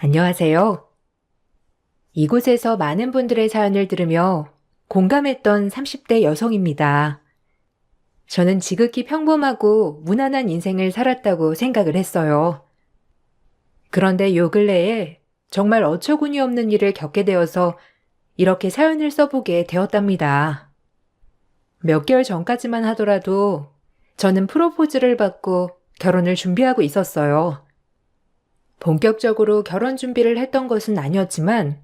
안녕하세요. 이곳에서 많은 분들의 사연을 들으며 공감했던 30대 여성입니다. 저는 지극히 평범하고 무난한 인생을 살았다고 생각을 했어요. 그런데 요 근래에 정말 어처구니 없는 일을 겪게 되어서 이렇게 사연을 써보게 되었답니다. 몇 개월 전까지만 하더라도 저는 프로포즈를 받고 결혼을 준비하고 있었어요. 본격적으로 결혼 준비를 했던 것은 아니었지만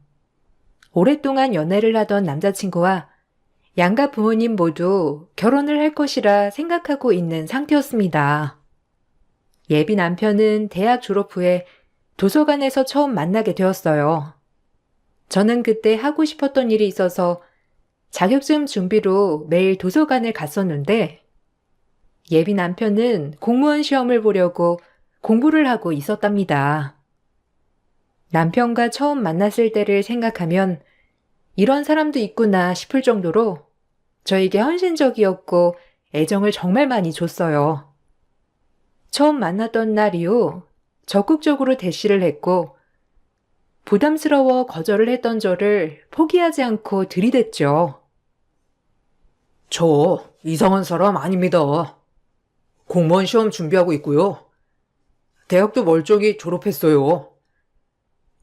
오랫동안 연애를 하던 남자친구와 양가 부모님 모두 결혼을 할 것이라 생각하고 있는 상태였습니다. 예비 남편은 대학 졸업 후에 도서관에서 처음 만나게 되었어요. 저는 그때 하고 싶었던 일이 있어서 자격증 준비로 매일 도서관을 갔었는데 예비 남편은 공무원 시험을 보려고 공부를 하고 있었답니다. 남편과 처음 만났을 때를 생각하면 이런 사람도 있구나 싶을 정도로 저에게 헌신적이었고 애정을 정말 많이 줬어요. 처음 만났던 날 이후 적극적으로 대시를 했고 부담스러워 거절을 했던 저를 포기하지 않고 들이댔죠. 저 이상한 사람 아닙니다. 공무원 시험 준비하고 있고요. 대학도 멀쩡히 졸업했어요.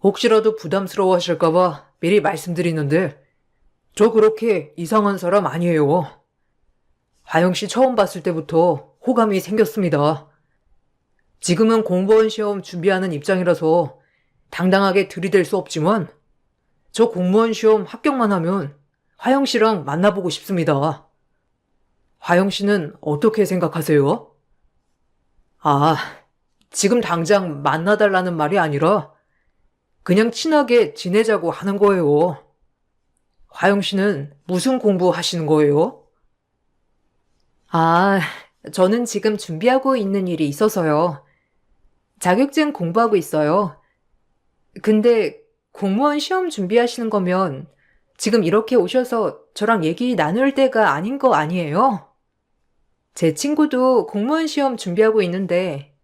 혹시라도 부담스러워 하실까봐 미리 말씀드리는데 저 그렇게 이상한 사람 아니에요. 하영 씨 처음 봤을 때부터 호감이 생겼습니다. 지금은 공무원 시험 준비하는 입장이라서 당당하게 들이댈 수 없지만 저 공무원 시험 합격만 하면 화영 씨랑 만나보고 싶습니다. 화영 씨는 어떻게 생각하세요? 아, 지금 당장 만나달라는 말이 아니라 그냥 친하게 지내자고 하는 거예요. 화영 씨는 무슨 공부 하시는 거예요? 아, 저는 지금 준비하고 있는 일이 있어서요. 자격증 공부하고 있어요. 근데 공무원 시험 준비하시는 거면 지금 이렇게 오셔서 저랑 얘기 나눌 때가 아닌 거 아니에요? 제 친구도 공무원 시험 준비하고 있는데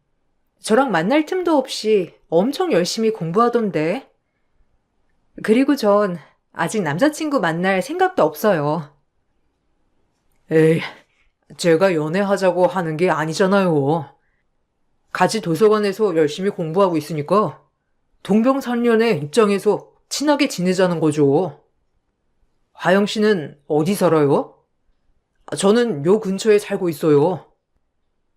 저랑 만날 틈도 없이 엄청 열심히 공부하던데. 그리고 전 아직 남자친구 만날 생각도 없어요. 에이, 제가 연애하자고 하는 게 아니잖아요. 같이 도서관에서 열심히 공부하고 있으니까 동병상련의 입장에서 친하게 지내자는 거죠. 화영 씨는 어디 살아요? 저는 요 근처에 살고 있어요.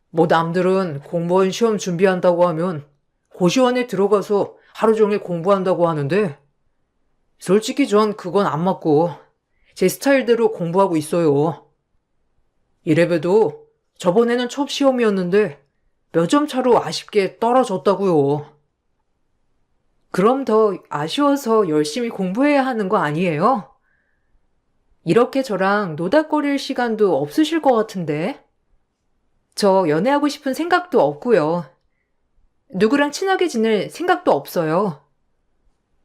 뭐 남들은 공무원 시험 준비한다고 하면 고시원에 들어가서 하루 종일 공부한다고 하는데 솔직히 전 그건 안 맞고 제 스타일대로 공부하고 있어요. 이래봬도 저번에는 첫 시험이었는데 몇 점 차로 아쉽게 떨어졌다고요. 그럼 더 아쉬워서 열심히 공부해야 하는 거 아니에요? 이렇게 저랑 노닥거릴 시간도 없으실 것 같은데. 저 연애하고 싶은 생각도 없고요. 누구랑 친하게 지낼 생각도 없어요.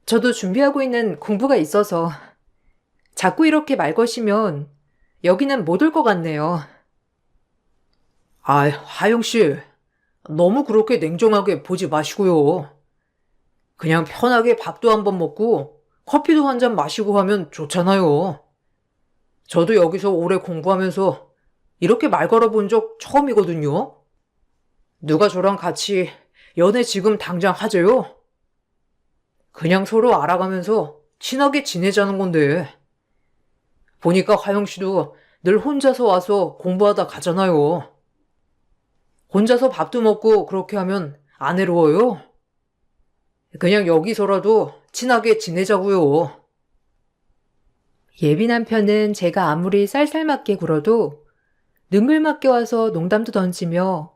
저도 준비하고 있는 공부가 있어서 자꾸 이렇게 말 거시면 여기는 못 올 것 같네요. 아, 하영 씨, 너무 그렇게 냉정하게 보지 마시고요. 그냥 편하게 밥도 한번 먹고 커피도 한 잔 마시고 하면 좋잖아요. 저도 여기서 오래 공부하면서 이렇게 말 걸어본 적 처음이거든요. 누가 저랑 같이 연애 지금 당장 하재요? 그냥 서로 알아가면서 친하게 지내자는 건데. 보니까 화영 씨도 늘 혼자서 와서 공부하다 가잖아요. 혼자서 밥도 먹고 그렇게 하면 안 외로워요? 그냥 여기서라도 친하게 지내자고요. 예비 남편은 제가 아무리 쌀쌀맞게 굴어도 능글맞게 와서 농담도 던지며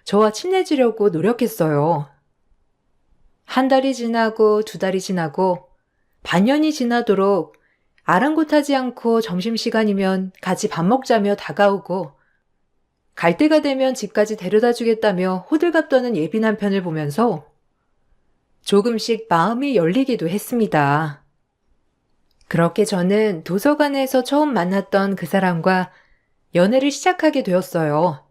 저와 친해지려고 노력했어요. 한 달이 지나고 두 달이 지나고 반년이 지나도록 아랑곳하지 않고 점심시간이면 같이 밥 먹자며 다가오고 갈 때가 되면 집까지 데려다 주겠다며 호들갑 떠는 예비 남편을 보면서 조금씩 마음이 열리기도 했습니다. 그렇게 저는 도서관에서 처음 만났던 그 사람과 연애를 시작하게 되었어요.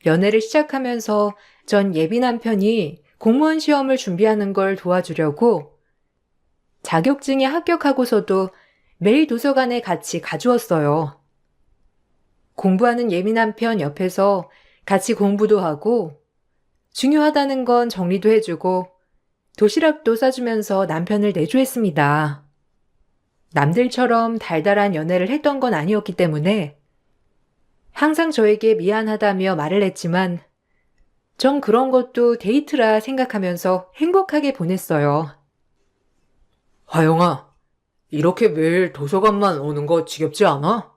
연애를 시작하면서 전 예비 남편이 공무원 시험을 준비하는 걸 도와주려고 자격증에 합격하고서도 매일 도서관에 같이 가주었어요. 공부하는 예민한 편 옆에서 같이 공부도 하고 중요하다는 건 정리도 해주고 도시락도 싸주면서 남편을 내조했습니다. 남들처럼 달달한 연애를 했던 건 아니었기 때문에 항상 저에게 미안하다며 말을 했지만 전 그런 것도 데이트라 생각하면서 행복하게 보냈어요. 화영아, 이렇게 매일 도서관만 오는 거 지겹지 않아?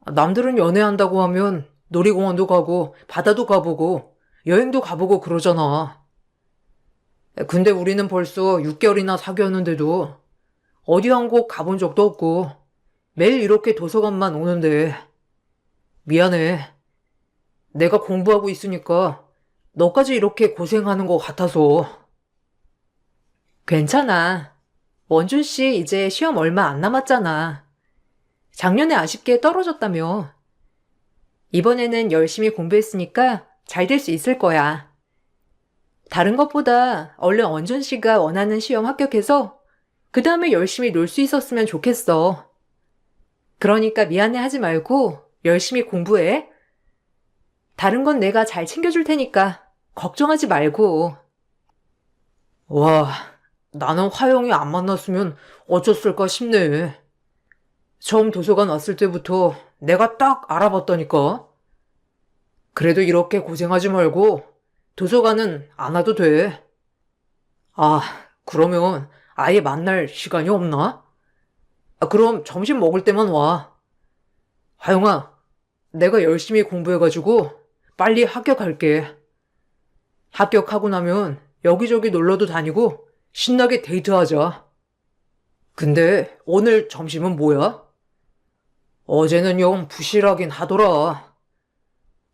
남들은 연애한다고 하면 놀이공원도 가고 바다도 가보고 여행도 가보고 그러잖아. 근데 우리는 벌써 6개월이나 사귀었는데도 어디 한 곳 가본 적도 없고 매일 이렇게 도서관만 오는데 미안해. 내가 공부하고 있으니까 너까지 이렇게 고생하는 것 같아서. 괜찮아. 원준 씨 이제 시험 얼마 안 남았잖아. 작년에 아쉽게 떨어졌다며. 이번에는 열심히 공부했으니까 잘 될 수 있을 거야. 다른 것보다 얼른 원준 씨가 원하는 시험 합격해서 그 다음에 열심히 놀 수 있었으면 좋겠어. 그러니까 미안해 하지 말고 열심히 공부해. 다른 건 내가 잘 챙겨줄 테니까 걱정하지 말고. 와, 나는 화영이 안 만났으면 어쩌을까 싶네. 처음 도서관 왔을 때부터 내가 딱 알아봤다니까. 그래도 이렇게 고생하지 말고 도서관은 안 와도 돼. 아, 그러면 아예 만날 시간이 없나? 그럼 점심 먹을 때만 와. 화영아, 내가 열심히 공부해가지고 빨리 합격할게. 합격하고 나면 여기저기 놀러도 다니고 신나게 데이트하자. 근데 오늘 점심은 뭐야? 어제는 영 부실하긴 하더라.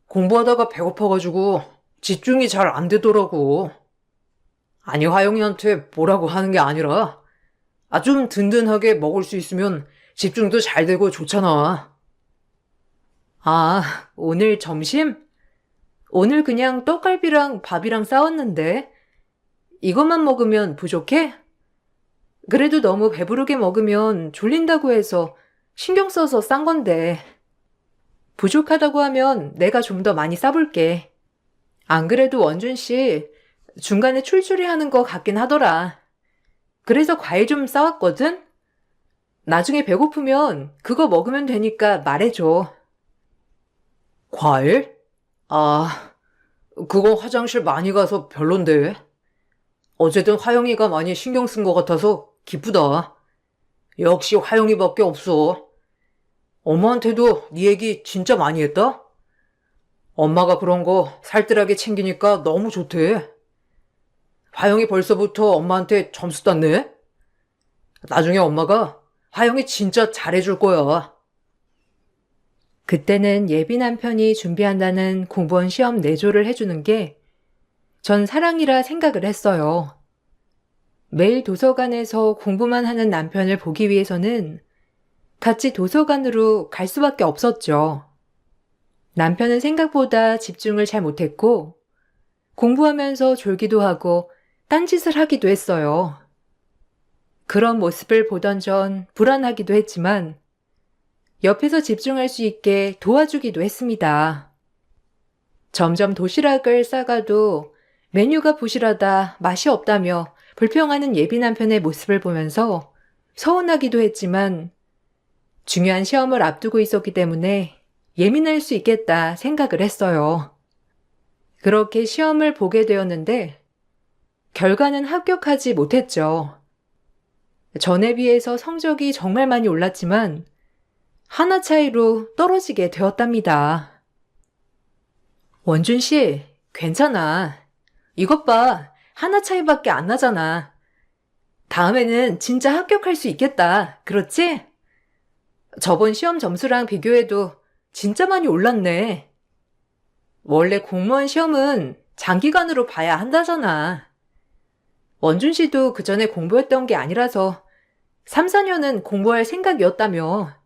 공부하다가 배고파가지고 집중이 잘 안 되더라고. 아니, 화영이한테 뭐라고 하는 게 아니라 좀 든든하게 먹을 수 있으면 집중도 잘 되고 좋잖아. 아, 오늘 점심? 오늘 그냥 떡갈비랑 밥이랑 싸웠는데 이것만 먹으면 부족해? 그래도 너무 배부르게 먹으면 졸린다고 해서 신경 써서 싼 건데. 부족하다고 하면 내가 좀 더 많이 싸볼게. 안 그래도 원준 씨 중간에 출출이 하는 거 같긴 하더라. 그래서 과일 좀 싸왔거든? 나중에 배고프면 그거 먹으면 되니까 말해줘. 과일? 아, 그거 화장실 많이 가서 별론데. 어쨌든 화영이가 많이 신경 쓴 것 같아서 기쁘다. 역시 화영이밖에 없어. 엄마한테도 네 얘기 진짜 많이 했다? 엄마가 그런 거 살뜰하게 챙기니까 너무 좋대. 화영이 벌써부터 엄마한테 점수 땄네? 나중에 엄마가 화영이 진짜 잘해줄 거야. 그때는 예비 남편이 준비한다는 공무원 시험 내조를 해주는 게 전 사랑이라 생각을 했어요. 매일 도서관에서 공부만 하는 남편을 보기 위해서는 같이 도서관으로 갈 수밖에 없었죠. 남편은 생각보다 집중을 잘 못했고 공부하면서 졸기도 하고 딴짓을 하기도 했어요. 그런 모습을 보던 전 불안하기도 했지만 옆에서 집중할 수 있게 도와주기도 했습니다. 점점 도시락을 싸가도 메뉴가 부실하다, 맛이 없다며 불평하는 예비 남편의 모습을 보면서 서운하기도 했지만 중요한 시험을 앞두고 있었기 때문에 예민할 수 있겠다 생각을 했어요. 그렇게 시험을 보게 되었는데 결과는 합격하지 못했죠. 전에 비해서 성적이 정말 많이 올랐지만 하나 차이로 떨어지게 되었답니다. 원준 씨, 괜찮아. 이것 봐, 하나 차이밖에 안 나잖아. 다음에는 진짜 합격할 수 있겠다. 그렇지? 저번 시험 점수랑 비교해도 진짜 많이 올랐네. 원래 공무원 시험은 장기간으로 봐야 한다잖아. 원준 씨도 그 전에 공부했던 게 아니라서 3, 4년은 공부할 생각이었다며.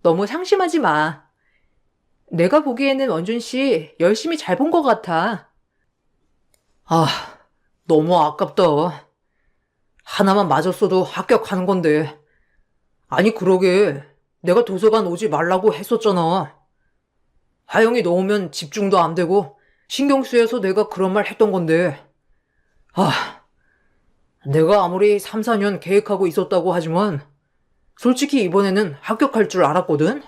너무 상심하지 마. 내가 보기에는 원준 씨 열심히 잘 본 것 같아. 아, 너무 아깝다. 하나만 맞았어도 합격하는 건데. 아니, 그러게. 내가 도서관 오지 말라고 했었잖아. 하영이 넣으면 집중도 안 되고 신경 쓰여서 내가 그런 말 했던 건데. 아, 내가 아무리 3, 4년 계획하고 있었다고 하지만 솔직히 이번에는 합격할 줄 알았거든?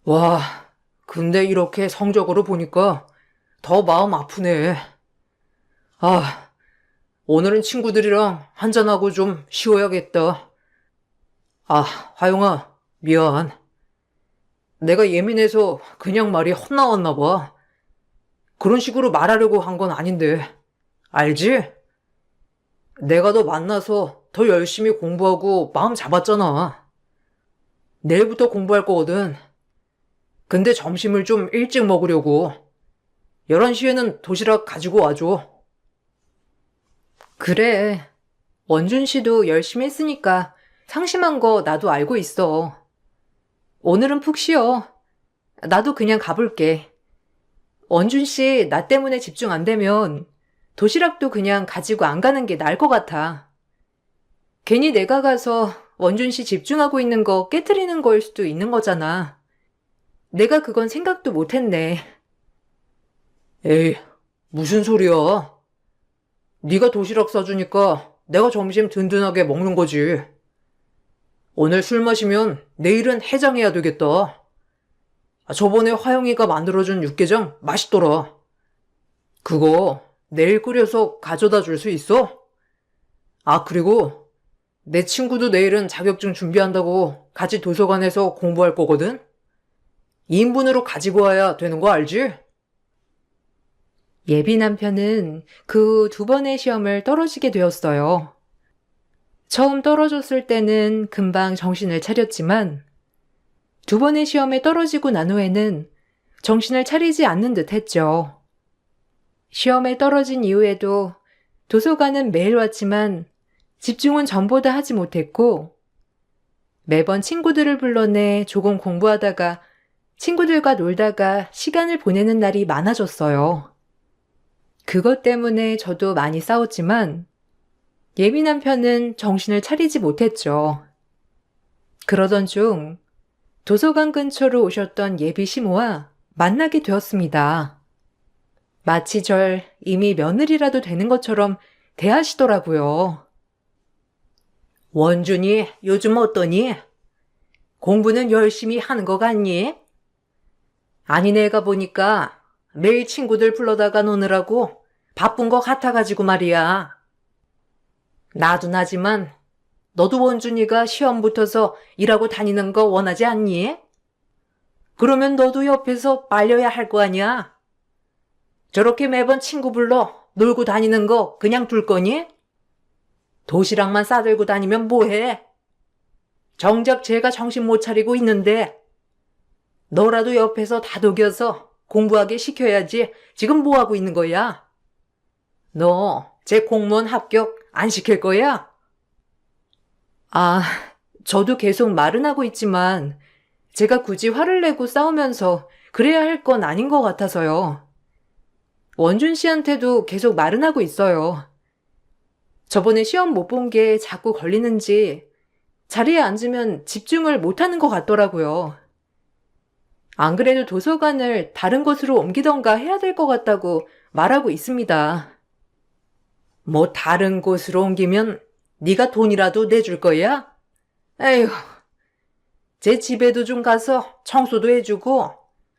와, 근데 이렇게 성적으로 보니까 더 마음 아프네. 아, 오늘은 친구들이랑 한잔하고 좀 쉬어야겠다. 아, 화영아, 미안. 내가 예민해서 그냥 말이 헛나왔나 봐. 그런 식으로 말하려고 한 건 아닌데. 알지? 내가 너 만나서 더 열심히 공부하고 마음 잡았잖아. 내일부터 공부할 거거든. 근데 점심을 좀 일찍 먹으려고. 11시에는 도시락 가지고 와줘. 그래. 원준 씨도 열심히 했으니까 상심한 거 나도 알고 있어. 오늘은 푹 쉬어. 나도 그냥 가볼게. 원준 씨, 나 때문에 집중 안 되면 도시락도 그냥 가지고 안 가는 게 나을 것 같아. 괜히 내가 가서 원준 씨 집중하고 있는 거 깨트리는 거일 수도 있는 거잖아. 내가 그건 생각도 못 했네. 에이, 무슨 소리야. 네가 도시락 싸주니까 내가 점심 든든하게 먹는 거지. 오늘 술 마시면 내일은 해장해야 되겠다. 저번에 화영이가 만들어준 육개장 맛있더라. 그거 내일 끓여서 가져다 줄 수 있어? 아, 그리고 내 친구도 내일은 자격증 준비한다고 같이 도서관에서 공부할 거거든? 2인분으로 가지고 와야 되는 거 알지? 예비 남편은 그 후 2번의 시험을 떨어지게 되었어요. 처음 떨어졌을 때는 금방 정신을 차렸지만 2번의 시험에 떨어지고 난 후에는 정신을 차리지 않는 듯 했죠. 시험에 떨어진 이후에도 도서관은 매일 왔지만 집중은 전보다 하지 못했고 매번 친구들을 불러내 조금 공부하다가 친구들과 놀다가 시간을 보내는 날이 많아졌어요. 그것 때문에 저도 많이 싸웠지만 예비 남편은 정신을 차리지 못했죠. 그러던 중 도서관 근처로 오셨던 예비 시모와 만나게 되었습니다. 마치 절 이미 며느리라도 되는 것처럼 대하시더라고요. 원준이 요즘 어떠니? 공부는 열심히 하는 거 같니? 아니, 내가 보니까 매일 친구들 불러다가 노느라고 바쁜 거 같아가지고 말이야. 나도 나지만 너도 원준이가 시험 붙어서 일하고 다니는 거 원하지 않니? 그러면 너도 옆에서 빨려야 할 거 아니야? 저렇게 매번 친구 불러 놀고 다니는 거 그냥 둘 거니? 도시락만 싸들고 다니면 뭐해? 정작 제가 정신 못 차리고 있는데 너라도 옆에서 다독여서 공부하게 시켜야지. 지금 뭐하고 있는 거야? 너 제 공무원 합격 안 시킬 거야? 아, 저도 계속 말은 하고 있지만 제가 굳이 화를 내고 싸우면서 그래야 할 건 아닌 것 같아서요. 원준 씨한테도 계속 말은 하고 있어요. 저번에 시험 못 본 게 자꾸 걸리는지 자리에 앉으면 집중을 못하는 것 같더라고요. 안 그래도 도서관을 다른 곳으로 옮기던가 해야 될 것 같다고 말하고 있습니다. 뭐 다른 곳으로 옮기면 네가 돈이라도 내줄 거야? 에휴, 제 집에도 좀 가서 청소도 해주고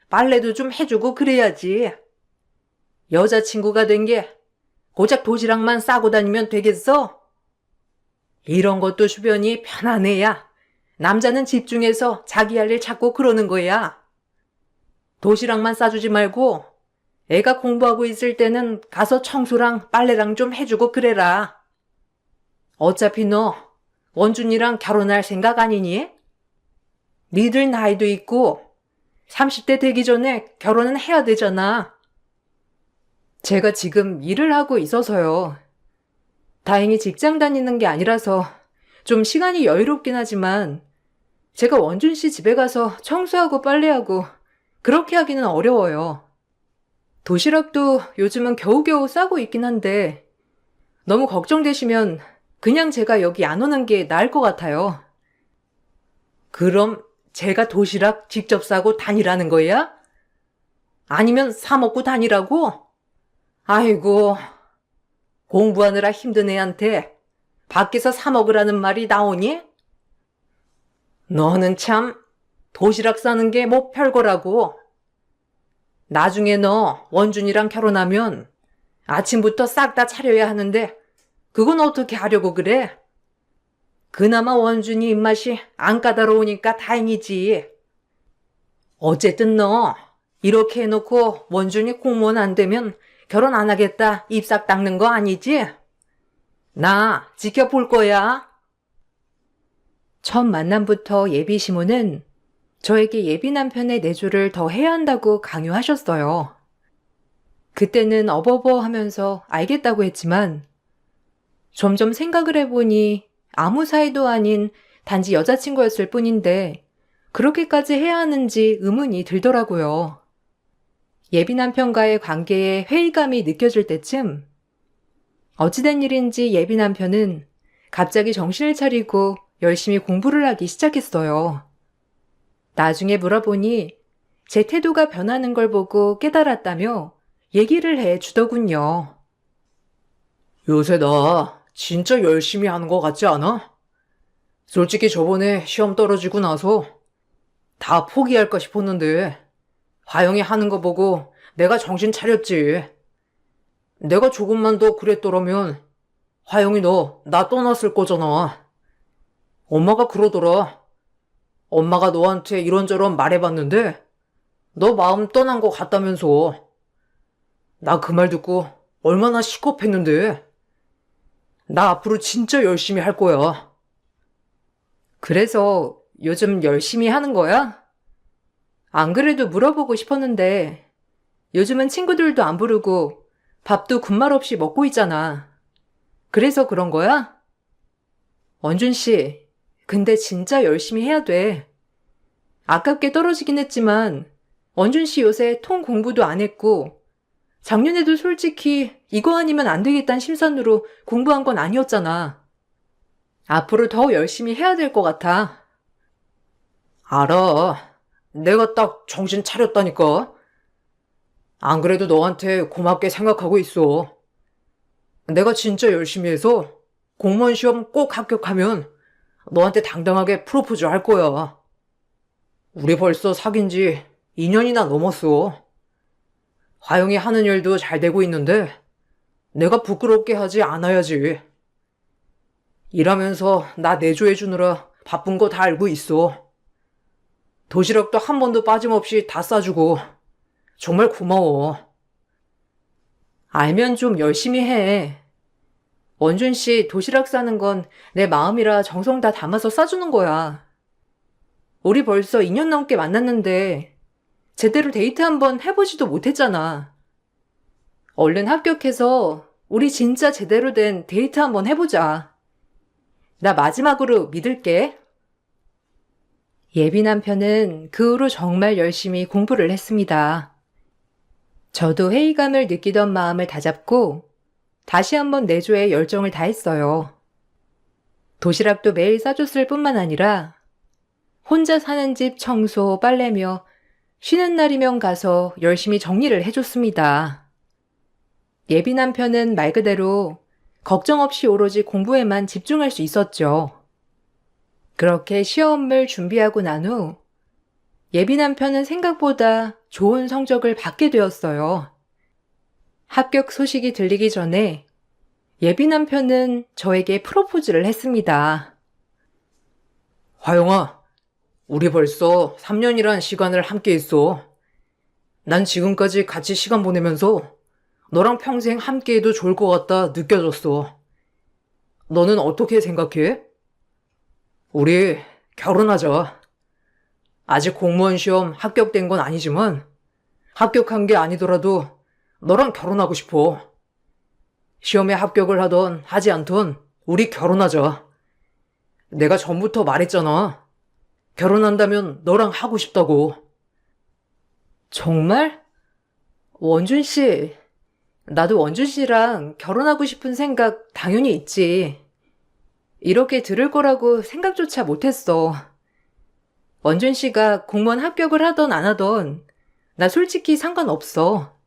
빨래도 좀 해주고 그래야지. 여자친구가 된 게 고작 도시락만 싸고 다니면 되겠어? 이런 것도 주변이 편한 애야. 남자는 집중해서 자기 할 일 찾고 그러는 거야. 도시락만 싸주지 말고 애가 공부하고 있을 때는 가서 청소랑 빨래랑 좀 해주고 그래라. 어차피 너 원준이랑 결혼할 생각 아니니? 니들 나이도 있고 30대 되기 전에 결혼은 해야 되잖아. 제가 지금 일을 하고 있어서요. 다행히 직장 다니는 게 아니라서 좀 시간이 여유롭긴 하지만 제가 원준 씨 집에 가서 청소하고 빨래하고 그렇게 하기는 어려워요. 도시락도 요즘은 겨우겨우 싸고 있긴 한데 너무 걱정되시면 그냥 제가 여기 안 오는 게 나을 것 같아요. 그럼 제가 도시락 직접 싸고 다니라는 거야? 아니면 사 먹고 다니라고? 아이고, 공부하느라 힘든 애한테 밖에서 사 먹으라는 말이 나오니? 너는 참 도시락 싸는 게 뭐 별거라고. 나중에 너 원준이랑 결혼하면 아침부터 싹 다 차려야 하는데 그건 어떻게 하려고 그래? 그나마 원준이 입맛이 안 까다로우니까 다행이지. 어쨌든 너 이렇게 해놓고 원준이 공무원 안 되면 결혼 안 하겠다 입싹 닦는 거 아니지? 나 지켜볼 거야. 첫 만남부터 예비 시모는 저에게 예비 남편의 내조를 더 해야 한다고 강요하셨어요. 그때는 어버버 하면서 알겠다고 했지만 점점 생각을 해보니 아무 사이도 아닌 단지 여자친구였을 뿐인데 그렇게까지 해야 하는지 의문이 들더라고요. 예비 남편과의 관계에 회의감이 느껴질 때쯤 어찌된 일인지 예비 남편은 갑자기 정신을 차리고 열심히 공부를 하기 시작했어요. 나중에 물어보니 제 태도가 변하는 걸 보고 깨달았다며 얘기를 해 주더군요. 요새 나 진짜 열심히 하는 거 같지 않아? 솔직히 저번에 시험 떨어지고 나서 다 포기할까 싶었는데 화영이 하는 거 보고 내가 정신 차렸지. 내가 조금만 더 그랬더라면 화영이 너 나 떠났을 거잖아. 엄마가 그러더라. 엄마가 너한테 이런저런 말해봤는데 너 마음 떠난 거 같다면서. 나 그 말 듣고 얼마나 시겁했는데. 나 앞으로 진짜 열심히 할 거야. 그래서 요즘 열심히 하는 거야? 안 그래도 물어보고 싶었는데 요즘은 친구들도 안 부르고 밥도 군말 없이 먹고 있잖아. 그래서 그런 거야? 원준 씨, 근데 진짜 열심히 해야 돼. 아깝게 떨어지긴 했지만 원준 씨 요새 통 공부도 안 했고 작년에도 솔직히 이거 아니면 안 되겠다는 심산으로 공부한 건 아니었잖아. 앞으로 더 열심히 해야 될 것 같아. 알아. 내가 딱 정신 차렸다니까. 안 그래도 너한테 고맙게 생각하고 있어. 내가 진짜 열심히 해서 공무원 시험 꼭 합격하면 너한테 당당하게 프로포즈 할 거야. 우리 벌써 사귄 지 2년이나 넘었어. 화영이 하는 일도 잘 되고 있는데 내가 부끄럽게 하지 않아야지. 일하면서 나 내조해주느라 바쁜 거 다 알고 있어. 도시락도 한 번도 빠짐없이 다 싸주고 정말 고마워. 알면 좀 열심히 해. 원준 씨 도시락 싸는 건 내 마음이라 정성 다 담아서 싸주는 거야. 우리 벌써 2년 넘게 만났는데 제대로 데이트 한번 해보지도 못했잖아. 얼른 합격해서 우리 진짜 제대로 된 데이트 한번 해보자. 나 마지막으로 믿을게. 예비 남편은 그 후로 정말 열심히 공부를 했습니다. 저도 회의감을 느끼던 마음을 다잡고 다시 한번 내조에 열정을 다했어요. 도시락도 매일 싸줬을 뿐만 아니라 혼자 사는 집 청소, 빨래며 쉬는 날이면 가서 열심히 정리를 해줬습니다. 예비 남편은 말 그대로 걱정 없이 오로지 공부에만 집중할 수 있었죠. 그렇게 시험을 준비하고 난 후 예비 남편은 생각보다 좋은 성적을 받게 되었어요. 합격 소식이 들리기 전에 예비 남편은 저에게 프로포즈를 했습니다. 화영아, 우리 벌써 3년이란 시간을 함께 했어. 난 지금까지 같이 시간 보내면서 너랑 평생 함께 해도 좋을 것 같다 느껴졌어. 너는 어떻게 생각해? 우리 결혼하자. 아직 공무원 시험 합격된 건 아니지만 합격한 게 아니더라도 너랑 결혼하고 싶어. 시험에 합격을 하던 하지 않던 우리 결혼하자. 내가 전부터 말했잖아. 결혼한다면 너랑 하고 싶다고. 정말? 원준 씨, 나도 원준 씨랑 결혼하고 싶은 생각 당연히 있지. 이렇게 들을 거라고 생각조차 못했어. 원준 씨가 공무원 합격을 하던 안 하던 나 솔직히 상관없어.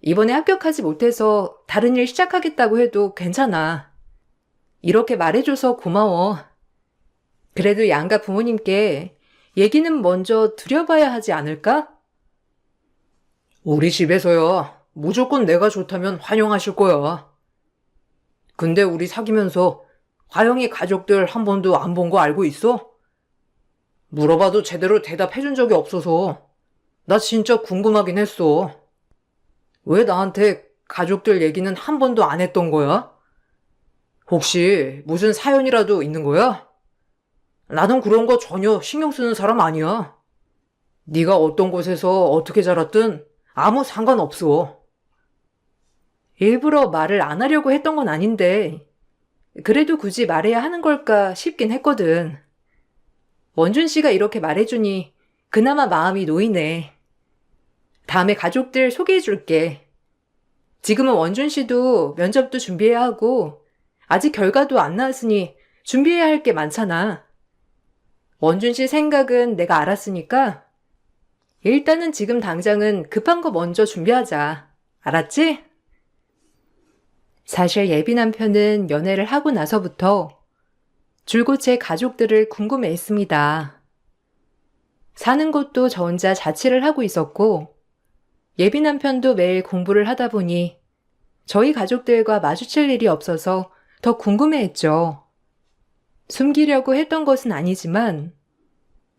이번에 합격하지 못해서 다른 일 시작하겠다고 해도 괜찮아. 이렇게 말해줘서 고마워. 그래도 양가 부모님께 얘기는 먼저 드려봐야 하지 않을까? 우리 집에서야 무조건 내가 좋다면 환영하실 거야. 근데 우리 사귀면서 화영이 가족들 한 번도 안 본 거 알고 있어? 물어봐도 제대로 대답해준 적이 없어서 나 진짜 궁금하긴 했어. 왜 나한테 가족들 얘기는 한 번도 안 했던 거야? 혹시 무슨 사연이라도 있는 거야? 나는 그런 거 전혀 신경 쓰는 사람 아니야. 네가 어떤 곳에서 어떻게 자랐든 아무 상관없어. 일부러 말을 안 하려고 했던 건 아닌데, 그래도 굳이 말해야 하는 걸까 싶긴 했거든. 원준 씨가 이렇게 말해주니 그나마 마음이 놓이네. 다음에 가족들 소개해줄게. 지금은 원준 씨도 면접도 준비해야 하고, 아직 결과도 안 나왔으니 준비해야 할 게 많잖아. 원준 씨 생각은 내가 알았으니까, 일단은 지금 당장은 급한 거 먼저 준비하자. 알았지? 사실 예비 남편은 연애를 하고 나서부터 줄곧 제 가족들을 궁금해 했습니다. 사는 곳도 저 혼자 자취를 하고 있었고, 예비 남편도 매일 공부를 하다 보니 저희 가족들과 마주칠 일이 없어서 더 궁금해 했죠. 숨기려고 했던 것은 아니지만,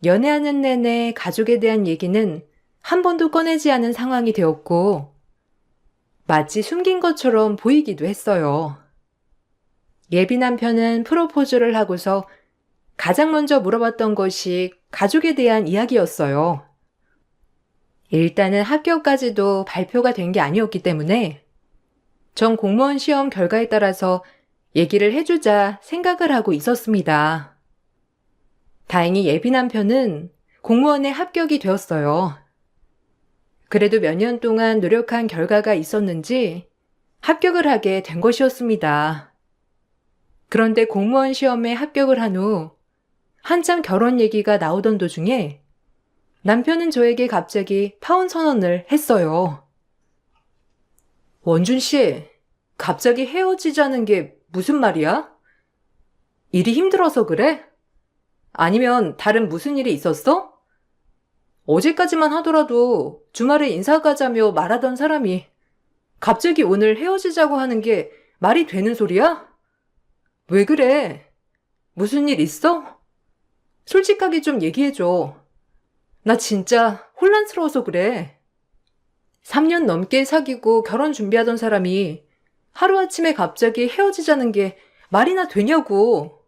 연애하는 내내 가족에 대한 얘기는 한 번도 꺼내지 않은 상황이 되었고, 마치 숨긴 것처럼 보이기도 했어요. 예비 남편은 프로포즈를 하고서 가장 먼저 물어봤던 것이 가족에 대한 이야기였어요. 일단은 합격까지도 발표가 된 게 아니었기 때문에 전 공무원 시험 결과에 따라서 얘기를 해주자 생각을 하고 있었습니다. 다행히 예비 남편은 공무원에 합격이 되었어요. 그래도 몇 년 동안 노력한 결과가 있었는지 합격을 하게 된 것이었습니다. 그런데 공무원 시험에 합격을 한 후 한참 결혼 얘기가 나오던 도중에 남편은 저에게 갑자기 파혼 선언을 했어요. 원준 씨, 갑자기 헤어지자는 게 무슨 말이야? 일이 힘들어서 그래? 아니면 다른 무슨 일이 있었어? 어제까지만 하더라도 주말에 인사 가자며 말하던 사람이 갑자기 오늘 헤어지자고 하는 게 말이 되는 소리야? 왜 그래? 무슨 일 있어? 솔직하게 좀 얘기해줘. 나 진짜 혼란스러워서 그래. 3년 넘게 사귀고 결혼 준비하던 사람이 하루아침에 갑자기 헤어지자는 게 말이나 되냐고.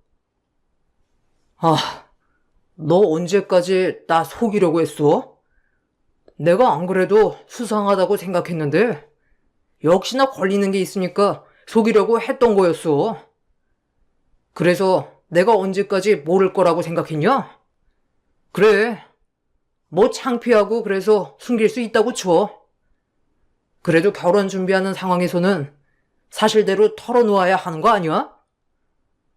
아, 너 언제까지 나 속이려고 했어? 내가 안 그래도 수상하다고 생각했는데 역시나 걸리는 게 있으니까 속이려고 했던 거였어. 그래서 내가 언제까지 모를 거라고 생각했냐? 그래, 뭐 창피하고 그래서 숨길 수 있다고 쳐. 그래도 결혼 준비하는 상황에서는 사실대로 털어놓아야 하는 거 아니야?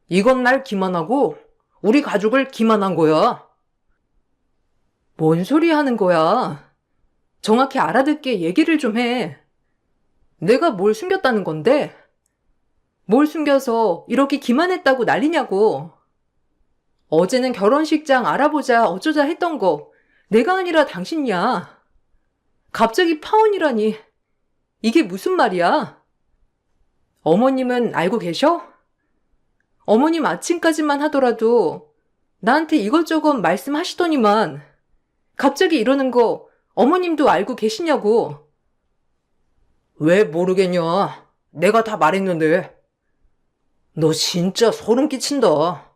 이건 날 기만하고 우리 가족을 기만한 거야. 뭔 소리 하는 거야? 정확히 알아듣게 얘기를 좀 해. 내가 뭘 숨겼다는 건데? 뭘 숨겨서 이렇게 기만했다고 난리냐고. 어제는 결혼식장 알아보자 어쩌자 했던 거 내가 아니라 당신이야. 갑자기 파혼이라니. 이게 무슨 말이야? 어머님은 알고 계셔? 어머님 아침까지만 하더라도 나한테 이것저것 말씀하시더니만 갑자기 이러는 거 어머님도 알고 계시냐고. 왜 모르겠냐? 내가 다 말했는데. 너 진짜 소름 끼친다.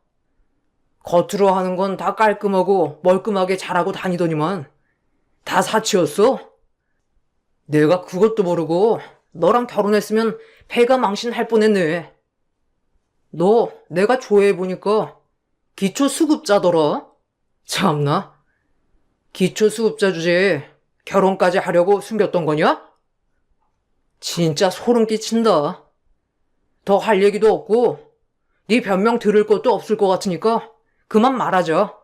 겉으로 하는 건 다 깔끔하고 멀끔하게 잘하고 다니더니만 다 사치였어? 내가 그것도 모르고 너랑 결혼했으면 배가 망신할 뻔했네. 너 내가 조회해보니까 기초수급자더라. 참나. 기초수급자 주제에 결혼까지 하려고 숨겼던 거냐? 진짜 소름 끼친다. 더 할 얘기도 없고 네 변명 들을 것도 없을 것 같으니까 그만 말하자.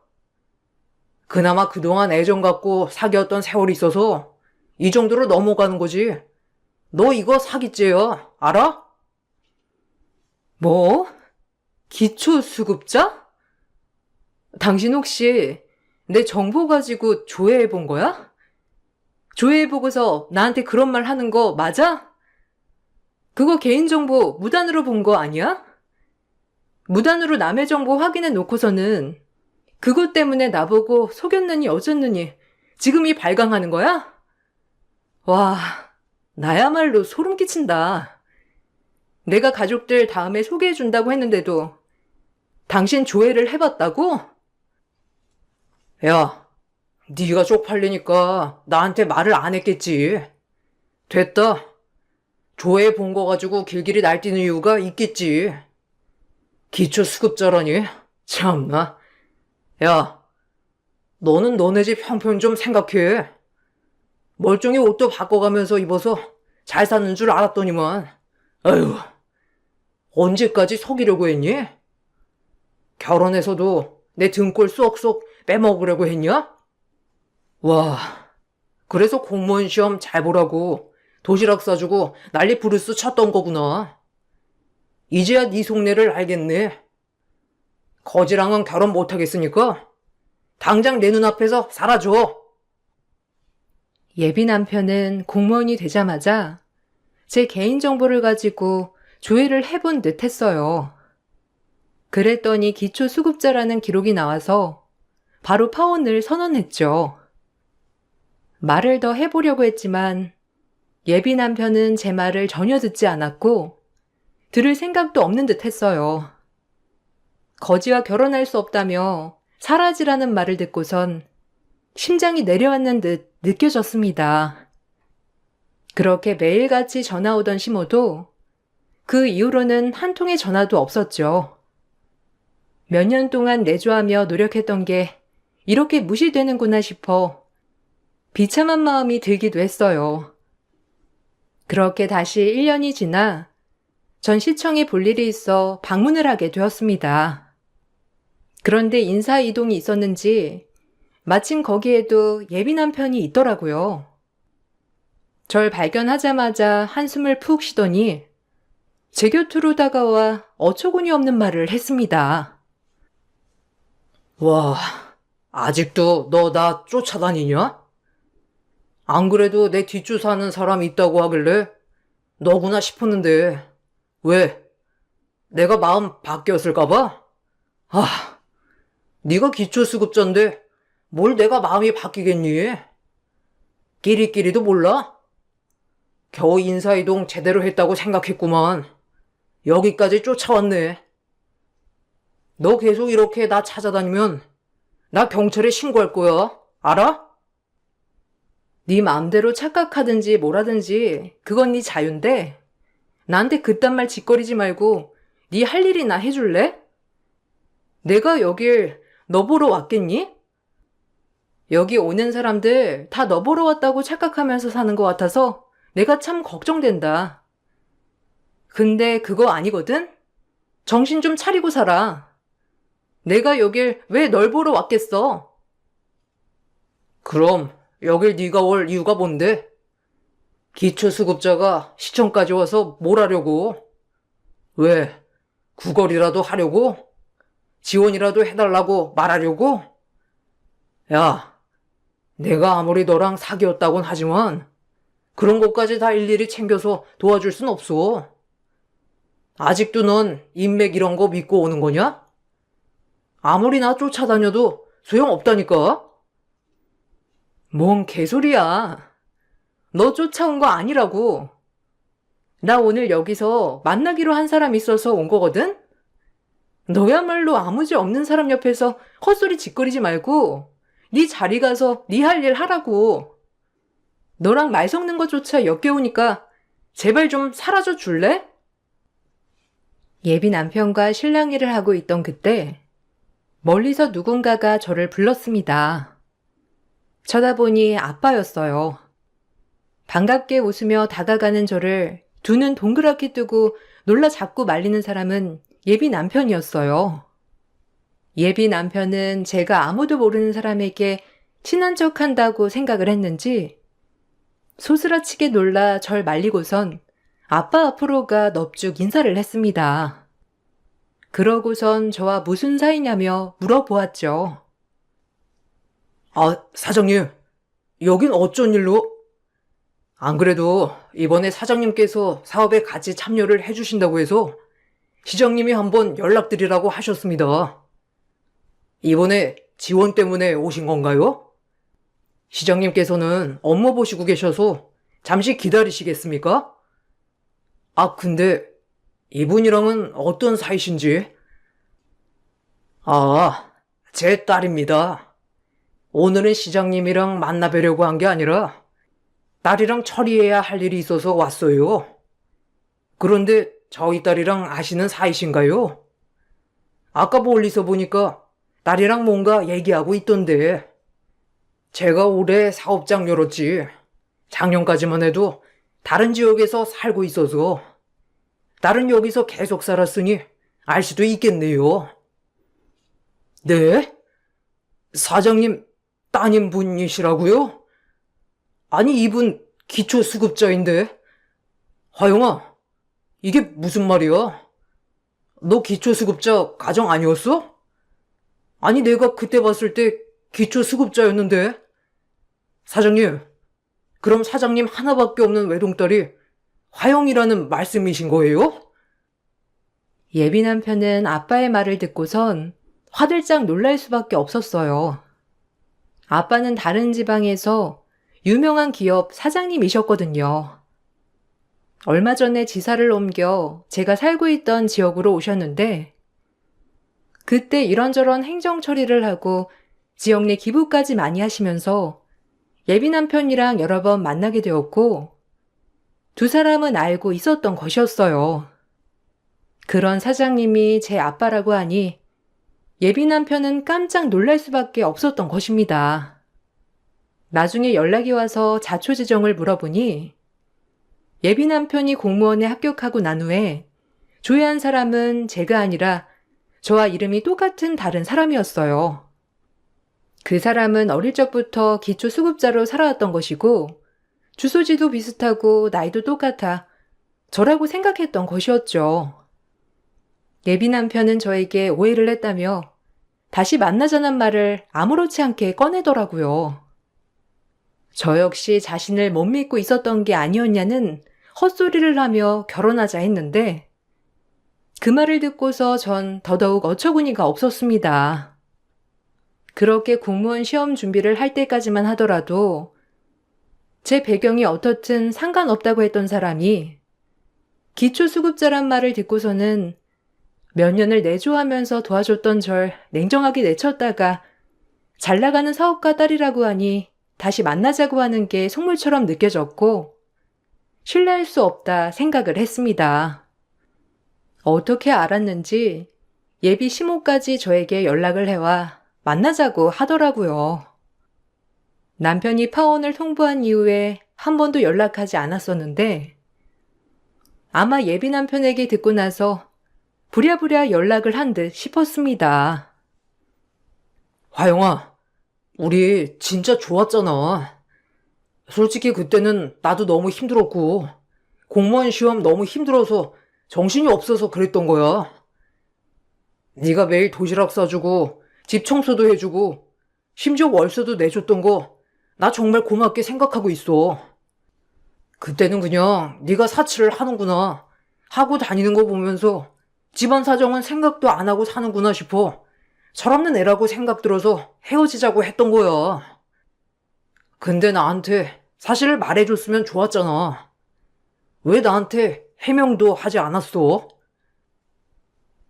그나마 그동안 애정 갖고 사귀었던 세월이 있어서 이 정도로 넘어가는 거지. 너 이거 사기죄야. 알아? 뭐? 기초수급자? 당신 혹시 내 정보 가지고 조회해 본 거야? 조회해 보고서 나한테 그런 말 하는 거 맞아? 그거 개인정보 무단으로 본 거 아니야? 무단으로 남의 정보 확인해 놓고서는 그것 때문에 나보고 속였느니 어쩌느니 지금이 발광하는 거야? 와, 나야말로 소름 끼친다. 내가 가족들 다음에 소개해 준다고 했는데도 당신 조회를 해봤다고? 야, 네가 쪽팔리니까 나한테 말을 안 했겠지. 됐다. 조회 본 거 가지고 길길이 날뛰는 이유가 있겠지. 기초수급자라니. 참나. 야, 너는 너네 집 형편 좀 생각해. 멀쩡히 옷도 바꿔가면서 입어서 잘 사는 줄 알았더니만. 아유, 언제까지 속이려고 했니? 결혼해서도 내 등골 쏙쏙 빼먹으려고 했냐? 와, 그래서 공무원 시험 잘 보라고 도시락 싸주고 난리 부르스 쳤던 거구나. 이제야 네 속내를 알겠네. 거지랑은 결혼 못하겠으니까 당장 내 눈앞에서 사라져. 예비 남편은 공무원이 되자마자 제 개인정보를 가지고 조회를 해본 듯 했어요. 그랬더니 기초수급자라는 기록이 나와서 바로 파혼을 선언했죠. 말을 더 해보려고 했지만 예비 남편은 제 말을 전혀 듣지 않았고 들을 생각도 없는 듯 했어요. 거지와 결혼할 수 없다며 사라지라는 말을 듣고선 심장이 내려앉는 듯 느껴졌습니다. 그렇게 매일같이 전화 오던 시모도 그 이후로는 한 통의 전화도 없었죠. 몇 년 동안 내조하며 노력했던 게 이렇게 무시되는구나 싶어 비참한 마음이 들기도 했어요. 그렇게 다시 1년이 지나 전 시청에 볼 일이 있어 방문을 하게 되었습니다. 그런데 인사 이동이 있었는지 마침 거기에도 예비 남편이 있더라고요. 절 발견하자마자 한숨을 푹 쉬더니 제 곁으로 다가와 어처구니 없는 말을 했습니다. 와, 아직도 너 나 쫓아다니냐? 안 그래도 내 뒷주사하는 사람 있다고 하길래 너구나 싶었는데 왜? 내가 마음 바뀌었을까봐? 아, 네가 기초수급자인데 뭘 내가 마음이 바뀌겠니? 끼리끼리도 몰라? 겨우 인사이동 제대로 했다고 생각했구만. 여기까지 쫓아왔네. 너 계속 이렇게 나 찾아다니면 나 경찰에 신고할 거야. 알아? 네 마음대로 착각하든지 뭐라든지 그건 네 자유인데 나한테 그딴 말 짓거리지 말고 네 할 일이나 해줄래? 내가 여길 너 보러 왔겠니? 여기 오는 사람들 다 너 보러 왔다고 착각하면서 사는 것 같아서 내가 참 걱정된다. 근데 그거 아니거든? 정신 좀 차리고 살아. 내가 여길 왜 널 보러 왔겠어? 그럼 여길 네가 올 이유가 뭔데? 기초수급자가 시청까지 와서 뭘 하려고? 왜? 구걸이라도 하려고? 지원이라도 해달라고 말하려고? 야, 내가 아무리 너랑 사귀었다곤 하지만 그런 것까지 다 일일이 챙겨서 도와줄 순 없어. 아직도 넌 인맥 이런 거 믿고 오는 거냐? 아무리 나 쫓아다녀도 소용없다니까? 뭔 개소리야. 너 쫓아온 거 아니라고. 나 오늘 여기서 만나기로 한 사람 있어서 온 거거든? 너야말로 아무지 없는 사람 옆에서 헛소리 짓거리지 말고 네 자리 가서 네 할 일 하라고. 너랑 말 섞는 것조차 역겨우니까 제발 좀 사라져 줄래? 예비 남편과 실랑이를 하고 있던 그때 멀리서 누군가가 저를 불렀습니다. 쳐다보니 아빠였어요. 반갑게 웃으며 다가가는 저를 두 눈 동그랗게 뜨고 놀라 자꾸 말리는 사람은 예비 남편이었어요. 예비 남편은 제가 아무도 모르는 사람에게 친한 척 한다고 생각을 했는지 소스라치게 놀라 절 말리고선 아빠 앞으로 가 넙죽 인사를 했습니다. 그러고선 저와 무슨 사이냐며 물어보았죠. 아, 사장님, 여긴 어쩐 일로? 안 그래도 이번에 사장님께서 사업에 같이 참여를 해주신다고 해서 시장님이 한번 연락드리라고 하셨습니다. 이번에 지원 때문에 오신 건가요? 시장님께서는 업무 보시고 계셔서 잠시 기다리시겠습니까? 아, 근데 이분이랑은 어떤 사이신지? 아, 제 딸입니다. 오늘은 시장님이랑 만나뵈려고 한 게 아니라 딸이랑 처리해야 할 일이 있어서 왔어요. 그런데 저희 딸이랑 아시는 사이신가요? 아까 멀리서 보니까 딸이랑 뭔가 얘기하고 있던데. 제가 올해 사업장 열었지. 작년까지만 해도 다른 지역에서 살고 있어서 딸은 여기서 계속 살았으니 알 수도 있겠네요. 네? 사장님 따님 분이시라고요? 아니 이분 기초수급자인데. 화영아, 이게 무슨 말이야? 너 기초수급자 가정 아니었어? 아니 내가 그때 봤을 때 기초수급자였는데. 사장님, 그럼 사장님 하나밖에 없는 외동딸이 화영이라는 말씀이신 거예요? 예비 남편은 아빠의 말을 듣고선 화들짝 놀랄 수밖에 없었어요. 아빠는 다른 지방에서 유명한 기업 사장님이셨거든요. 얼마 전에 지사를 옮겨 제가 살고 있던 지역으로 오셨는데 그때 이런저런 행정 처리를 하고 지역 내 기부까지 많이 하시면서 예비 남편이랑 여러 번 만나게 되었고 두 사람은 알고 있었던 것이었어요. 그런 사장님이 제 아빠라고 하니 예비 남편은 깜짝 놀랄 수밖에 없었던 것입니다. 나중에 연락이 와서 자초지종을 물어보니 예비 남편이 공무원에 합격하고 난 후에 조회한 사람은 제가 아니라 저와 이름이 똑같은 다른 사람이었어요. 그 사람은 어릴 적부터 기초수급자로 살아왔던 것이고 주소지도 비슷하고 나이도 똑같아 저라고 생각했던 것이었죠. 예비 남편은 저에게 오해를 했다며 다시 만나자는 말을 아무렇지 않게 꺼내더라고요. 저 역시 자신을 못 믿고 있었던 게 아니었냐는 헛소리를 하며 결혼하자 했는데 그 말을 듣고서 전 더더욱 어처구니가 없었습니다. 그렇게 공무원 시험 준비를 할 때까지만 하더라도 제 배경이 어떻든 상관없다고 했던 사람이 기초수급자란 말을 듣고서는 몇 년을 내조하면서 도와줬던 절 냉정하게 내쳤다가 잘 나가는 사업가 딸이라고 하니 다시 만나자고 하는 게 속물처럼 느껴졌고 신뢰할 수 없다 생각을 했습니다. 어떻게 알았는지 예비 시모까지 저에게 연락을 해와 만나자고 하더라고요. 남편이 파혼을 통보한 이후에 한 번도 연락하지 않았었는데 아마 예비 남편에게 듣고 나서 부랴부랴 연락을 한 듯 싶었습니다. 화영아, 우리 진짜 좋았잖아. 솔직히 그때는 나도 너무 힘들었고 공무원 시험 너무 힘들어서 정신이 없어서 그랬던 거야. 네가 매일 도시락 싸주고 집 청소도 해주고 심지어 월세도 내줬던 거 나 정말 고맙게 생각하고 있어. 그때는 그냥 네가 사치를 하는구나 하고 다니는 거 보면서 집안 사정은 생각도 안 하고 사는구나 싶어 철없는 애라고 생각 들어서 헤어지자고 했던 거야. 근데 나한테 사실을 말해줬으면 좋았잖아. 왜 나한테 해명도 하지 않았어?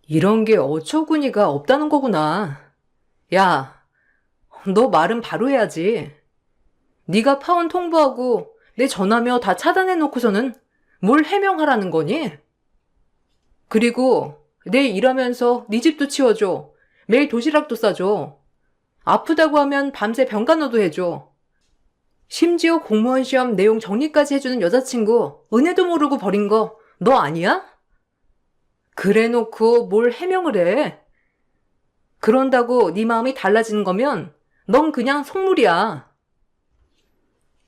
이런 게 어처구니가 없다는 거구나. 야, 너 말은 바로 해야지. 네가 파혼 통보하고 내 전화며 다 차단해놓고서는 뭘 해명하라는 거니? 그리고 내 일하면서 네 집도 치워줘. 매일 도시락도 싸줘. 아프다고 하면 밤새 병간호도 해줘. 심지어 공무원 시험 내용 정리까지 해주는 여자친구 은혜도 모르고 버린 거 너 아니야? 그래 놓고 뭘 해명을 해? 그런다고 네 마음이 달라지는 거면 넌 그냥 속물이야.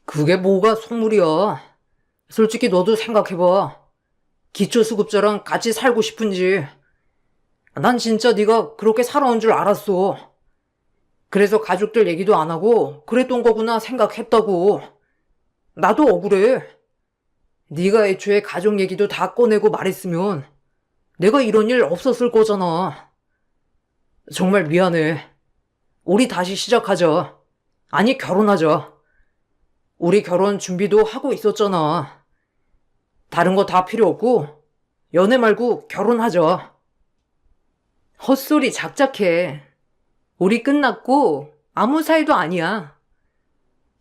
그게 뭐가 속물이야. 솔직히 너도 생각해봐. 기초수급자랑 같이 살고 싶은지. 난 진짜 네가 그렇게 살아온 줄 알았어. 그래서 가족들 얘기도 안 하고 그랬던 거구나 생각했다고. 나도 억울해. 네가 애초에 가족 얘기도 다 꺼내고 말했으면 내가 이런 일 없었을 거잖아. 정말 미안해. 우리 다시 시작하자. 아니, 결혼하자. 우리 결혼 준비도 하고 있었잖아. 다른 거 다 필요 없고 연애 말고 결혼하자. 헛소리 작작해. 우리 끝났고 아무 사이도 아니야.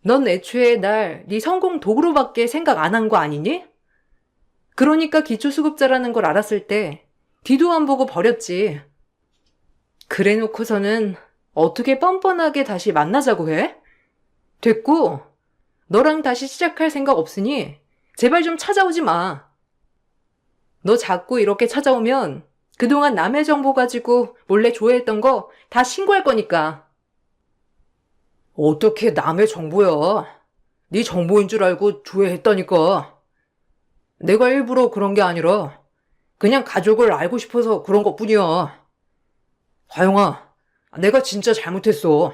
넌 애초에 날 네 성공 도구로밖에 생각 안 한 거 아니니? 그러니까 기초수급자라는 걸 알았을 때 뒤도 안 보고 버렸지. 그래 놓고서는 어떻게 뻔뻔하게 다시 만나자고 해? 됐고, 너랑 다시 시작할 생각 없으니 제발 좀 찾아오지 마. 너 자꾸 이렇게 찾아오면 그동안 남의 정보 가지고 몰래 조회했던 거 다 신고할 거니까. 어떻게 남의 정보야. 네 정보인 줄 알고 조회했다니까. 내가 일부러 그런 게 아니라 그냥 가족을 알고 싶어서 그런 것뿐이야. 화영아, 내가 진짜 잘못했어.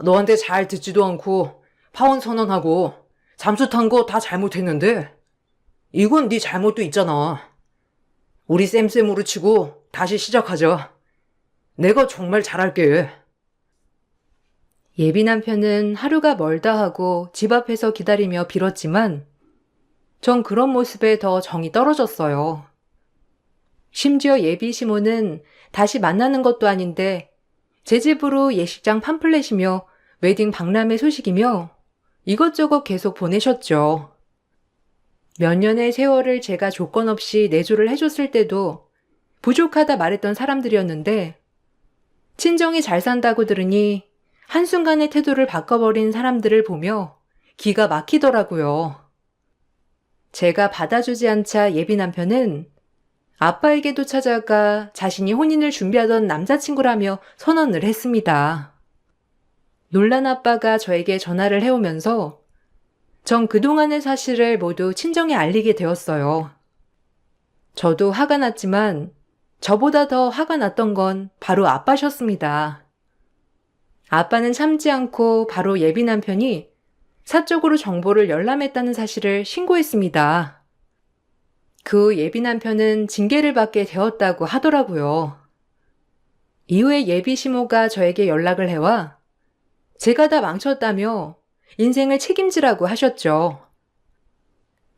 너한테 잘 듣지도 않고 파혼 선언하고 잠수 탄 거 다 잘못했는데 이건 네 잘못도 있잖아. 우리 쌤쌤으로 치고 다시 시작하자. 내가 정말 잘할게. 예비 남편은 하루가 멀다 하고 집 앞에서 기다리며 빌었지만 전 그런 모습에 더 정이 떨어졌어요. 심지어 예비 시모는 다시 만나는 것도 아닌데 제 집으로 예식장 팜플렛이며 웨딩 박람회 소식이며 이것저것 계속 보내셨죠. 몇 년의 세월을 제가 조건 없이 내조를 해줬을 때도 부족하다 말했던 사람들이었는데 친정이 잘 산다고 들으니 한순간에 태도를 바꿔버린 사람들을 보며 기가 막히더라고요. 제가 받아주지 않자 예비 남편은 아빠에게도 찾아가 자신이 혼인을 준비하던 남자친구라며 선언을 했습니다. 놀란 아빠가 저에게 전화를 해오면서 전 그동안의 사실을 모두 친정에 알리게 되었어요. 저도 화가 났지만 저보다 더 화가 났던 건 바로 아빠셨습니다. 아빠는 참지 않고 바로 예비 남편이 사적으로 정보를 열람했다는 사실을 신고했습니다. 그 예비 남편은 징계를 받게 되었다고 하더라고요. 이후에 예비 시모가 저에게 연락을 해와 제가 다 망쳤다며 인생을 책임지라고 하셨죠.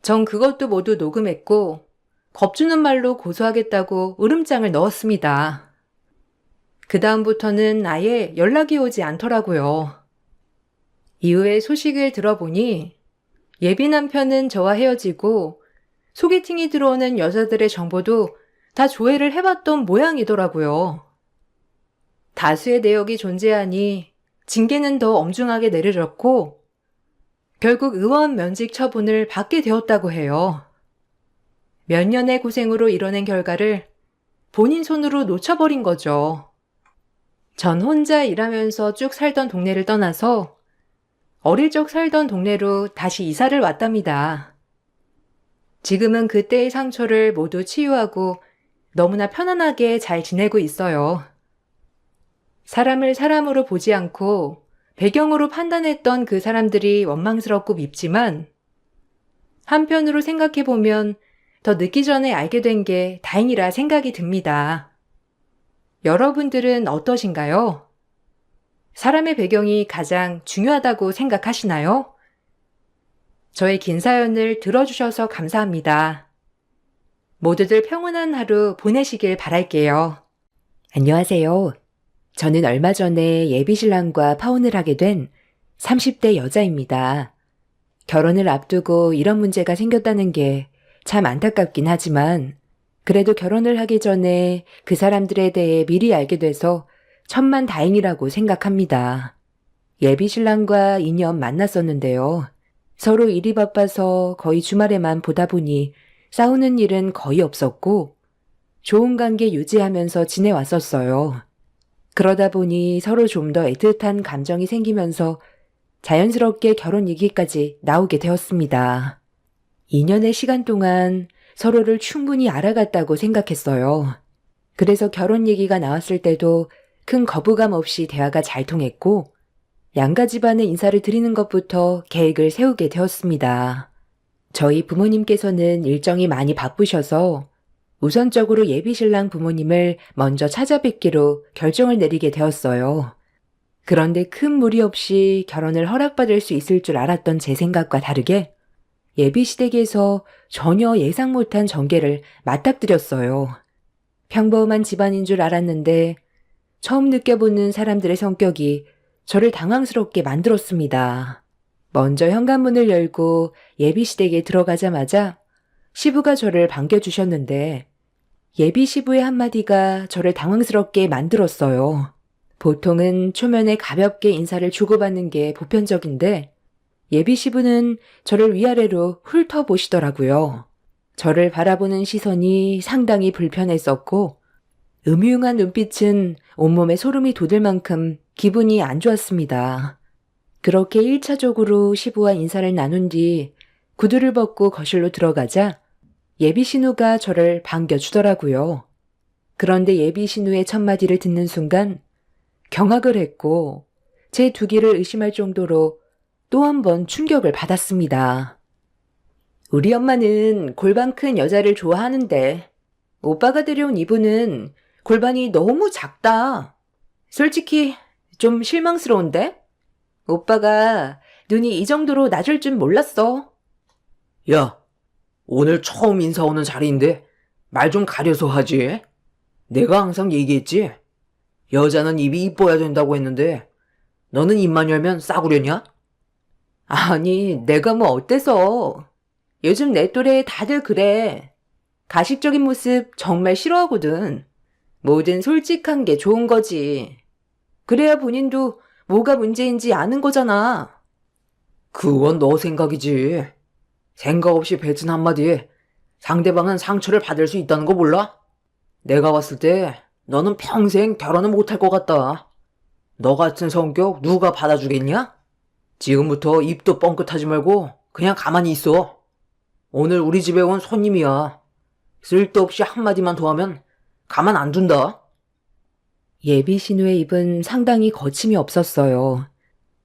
전 그것도 모두 녹음했고 겁주는 말로 고소하겠다고 으름장을 넣었습니다. 그 다음부터는 아예 연락이 오지 않더라고요. 이후에 소식을 들어보니 예비 남편은 저와 헤어지고 소개팅이 들어오는 여자들의 정보도 다 조회를 해봤던 모양이더라고요. 다수의 내역이 존재하니 징계는 더 엄중하게 내려졌고 결국 의원 면직 처분을 받게 되었다고 해요. 몇 년의 고생으로 이뤄낸 결과를 본인 손으로 놓쳐버린 거죠. 전 혼자 일하면서 쭉 살던 동네를 떠나서 어릴 적 살던 동네로 다시 이사를 왔답니다. 지금은 그때의 상처를 모두 치유하고 너무나 편안하게 잘 지내고 있어요. 사람을 사람으로 보지 않고 배경으로 판단했던 그 사람들이 원망스럽고 밉지만 한편으로 생각해보면 더 늦기 전에 알게 된 게 다행이라 생각이 듭니다. 여러분들은 어떠신가요? 사람의 배경이 가장 중요하다고 생각하시나요? 저의 긴 사연을 들어주셔서 감사합니다. 모두들 평온한 하루 보내시길 바랄게요. 안녕하세요. 저는 얼마 전에 예비신랑과 파혼을 하게 된 30대 여자입니다. 결혼을 앞두고 이런 문제가 생겼다는 게 참 안타깝긴 하지만 그래도 결혼을 하기 전에 그 사람들에 대해 미리 알게 돼서 천만다행이라고 생각합니다. 예비 신랑과 2년 만났었는데요. 서로 일이 바빠서 거의 주말에만 보다 보니 싸우는 일은 거의 없었고 좋은 관계 유지하면서 지내왔었어요. 그러다 보니 서로 좀 더 애틋한 감정이 생기면서 자연스럽게 결혼 얘기까지 나오게 되었습니다. 2년의 시간 동안 서로를 충분히 알아갔다고 생각했어요. 그래서 결혼 얘기가 나왔을 때도 큰 거부감 없이 대화가 잘 통했고 양가 집안에 인사를 드리는 것부터 계획을 세우게 되었습니다. 저희 부모님께서는 일정이 많이 바쁘셔서 우선적으로 예비 신랑 부모님을 먼저 찾아뵙기로 결정을 내리게 되었어요. 그런데 큰 무리 없이 결혼을 허락받을 수 있을 줄 알았던 제 생각과 다르게 예비 시댁에서 전혀 예상 못한 전개를 맞닥뜨렸어요. 평범한 집안인 줄 알았는데 처음 느껴보는 사람들의 성격이 저를 당황스럽게 만들었습니다. 먼저 현관문을 열고 예비 시댁에 들어가자마자 시부가 저를 반겨주셨는데 예비 시부의 한마디가 저를 당황스럽게 만들었어요. 보통은 초면에 가볍게 인사를 주고받는 게 보편적인데 예비 시부는 저를 위아래로 훑어보시더라고요. 저를 바라보는 시선이 상당히 불편했었고 음흉한 눈빛은 온몸에 소름이 돋을 만큼 기분이 안 좋았습니다. 그렇게 1차적으로 시부와 인사를 나눈 뒤 구두를 벗고 거실로 들어가자 예비 신우가 저를 반겨주더라고요. 그런데 예비 신우의 첫마디를 듣는 순간 경악을 했고 제 두 귀를 의심할 정도로 또 한 번 충격을 받았습니다. 우리 엄마는 골반 큰 여자를 좋아하는데 오빠가 데려온 이분은 골반이 너무 작다. 솔직히 좀 실망스러운데? 오빠가 눈이 이 정도로 낮을 줄 몰랐어. 야, 오늘 처음 인사 오는 자리인데 말 좀 가려서 하지. 내가 항상 얘기했지. 여자는 입이 이뻐야 된다고 했는데 너는 입만 열면 싸구려냐? 아니, 내가 뭐 어때서. 요즘 내 또래 다들 그래. 가식적인 모습 정말 싫어하거든. 뭐든 솔직한 게 좋은 거지. 그래야 본인도 뭐가 문제인지 아는 거잖아. 그건 너 생각이지. 생각 없이 뱉은 한마디에 상대방은 상처를 받을 수 있다는 거 몰라? 내가 봤을 때 너는 평생 결혼을 못할 것 같다. 너 같은 성격 누가 받아주겠냐? 지금부터 입도 뻥끗하지 말고 그냥 가만히 있어. 오늘 우리 집에 온 손님이야. 쓸데없이 한마디만 더 하면 가만 안 둔다. 예비 신우의 입은 상당히 거침이 없었어요.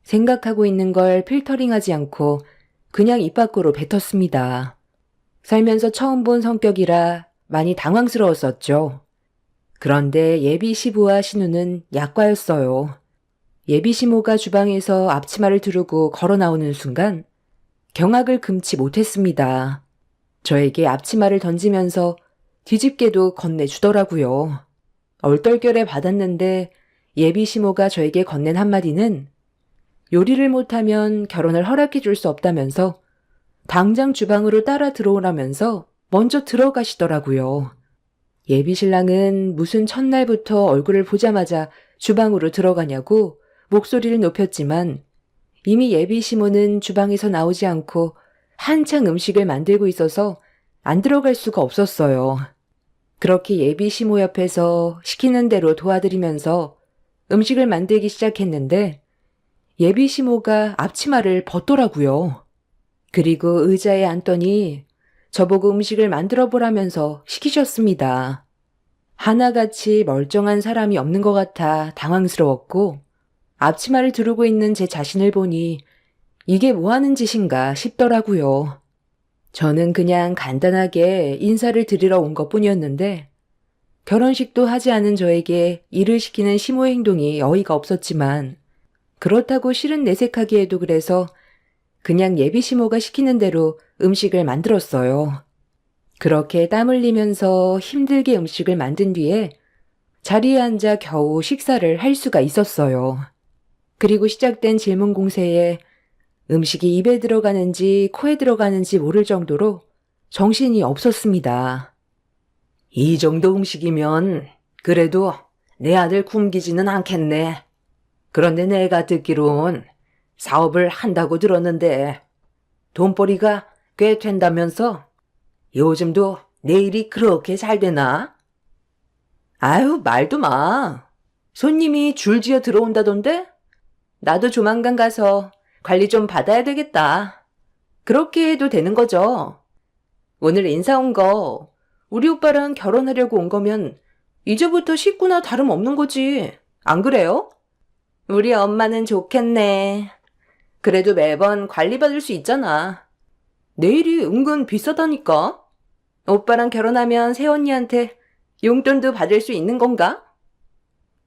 생각하고 있는 걸 필터링하지 않고 그냥 입 밖으로 뱉었습니다. 살면서 처음 본 성격이라 많이 당황스러웠었죠. 그런데 예비 시부와 신우는 약과였어요. 예비 시모가 주방에서 앞치마를 두르고 걸어 나오는 순간 경악을 금치 못했습니다. 저에게 앞치마를 던지면서 뒤집게도 건네주더라고요. 얼떨결에 받았는데 예비 시모가 저에게 건넨 한마디는 요리를 못하면 결혼을 허락해 줄 수 없다면서 당장 주방으로 따라 들어오라면서 먼저 들어가시더라고요. 예비 신랑은 무슨 첫날부터 얼굴을 보자마자 주방으로 들어가냐고 목소리를 높였지만 이미 예비 시모는 주방에서 나오지 않고 한창 음식을 만들고 있어서 안 들어갈 수가 없었어요. 그렇게 예비 시모 옆에서 시키는 대로 도와드리면서 음식을 만들기 시작했는데 예비 시모가 앞치마를 벗더라고요. 그리고 의자에 앉더니 저보고 음식을 만들어 보라면서 시키셨습니다. 하나같이 멀쩡한 사람이 없는 것 같아 당황스러웠고 앞치마를 두르고 있는 제 자신을 보니 이게 뭐 하는 짓인가 싶더라고요. 저는 그냥 간단하게 인사를 드리러 온 것뿐이었는데 결혼식도 하지 않은 저에게 일을 시키는 시모의 행동이 어이가 없었지만 그렇다고 실은 내색하기에도 그래서 그냥 예비 시모가 시키는 대로 음식을 만들었어요. 그렇게 땀 흘리면서 힘들게 음식을 만든 뒤에 자리에 앉아 겨우 식사를 할 수가 있었어요. 그리고 시작된 질문 공세에 음식이 입에 들어가는지 코에 들어가는지 모를 정도로 정신이 없었습니다. 이 정도 음식이면 그래도 내 아들 굶기지는 않겠네. 그런데 내가 듣기론 사업을 한다고 들었는데 돈벌이가 꽤 된다면서? 요즘도 내 일이 그렇게 잘 되나? 아유, 말도 마. 손님이 줄지어 들어온다던데? 나도 조만간 가서 관리 좀 받아야 되겠다. 그렇게 해도 되는 거죠. 오늘 인사 온 거 우리 오빠랑 결혼하려고 온 거면 이제부터 식구나 다름없는 거지. 안 그래요? 우리 엄마는 좋겠네. 그래도 매번 관리받을 수 있잖아. 내일이 은근 비싸다니까. 오빠랑 결혼하면 새언니한테 용돈도 받을 수 있는 건가?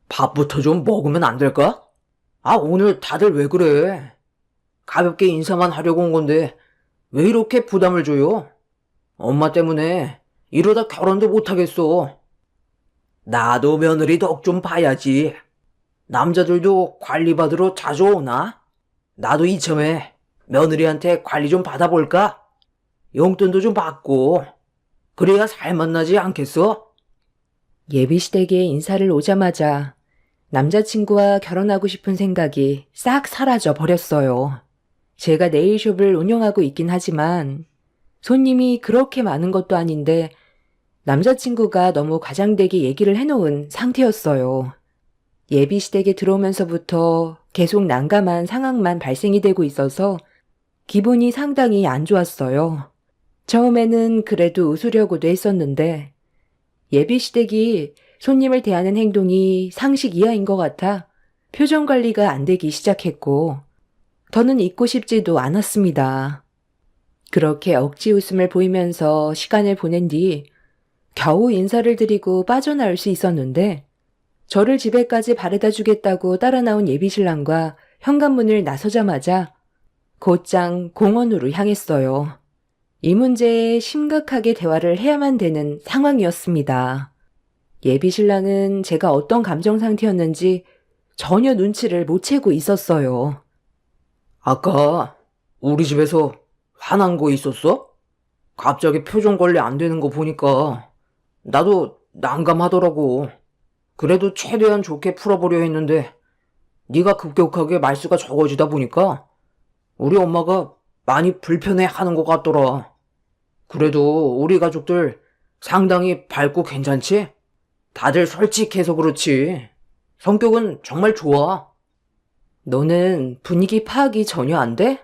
밥부터 좀 먹으면 안 될까? 아, 오늘 다들 왜 그래? 가볍게 인사만 하려고 온 건데 왜 이렇게 부담을 줘요? 엄마 때문에 이러다 결혼도 못하겠어. 나도 며느리 덕 좀 봐야지. 남자들도 관리받으러 자주 오나? 나도 이참에 며느리한테 관리 좀 받아볼까? 용돈도 좀 받고 그래야 살맛나지 않겠어? 예비시댁에 인사를 오자마자 남자친구와 결혼하고 싶은 생각이 싹 사라져 버렸어요. 제가 네일숍을 운영하고 있긴 하지만 손님이 그렇게 많은 것도 아닌데 남자친구가 너무 과장되게 얘기를 해놓은 상태였어요. 예비시댁에 들어오면서부터 계속 난감한 상황만 발생이 되고 있어서 기분이 상당히 안 좋았어요. 처음에는 그래도 웃으려고도 했었는데 예비시댁이 손님을 대하는 행동이 상식 이하인 것 같아 표정 관리가 안 되기 시작했고 더는 있고 싶지도 않았습니다. 그렇게 억지 웃음을 보이면서 시간을 보낸 뒤 겨우 인사를 드리고 빠져나올 수 있었는데 저를 집에까지 바래다 주겠다고 따라 나온 예비신랑과 현관문을 나서자마자 곧장 공원으로 향했어요. 이 문제에 심각하게 대화를 해야만 되는 상황이었습니다. 예비신랑은 제가 어떤 감정 상태였는지 전혀 눈치를 못 채고 있었어요. 아까 우리 집에서 화난 거 있었어? 갑자기 표정 관리 안 되는 거 보니까 나도 난감하더라고. 그래도 최대한 좋게 풀어보려 했는데 네가 급격하게 말수가 적어지다 보니까 우리 엄마가 많이 불편해하는 것 같더라. 그래도 우리 가족들 상당히 밝고 괜찮지? 다들 솔직해서 그렇지. 성격은 정말 좋아. 너는 분위기 파악이 전혀 안 돼?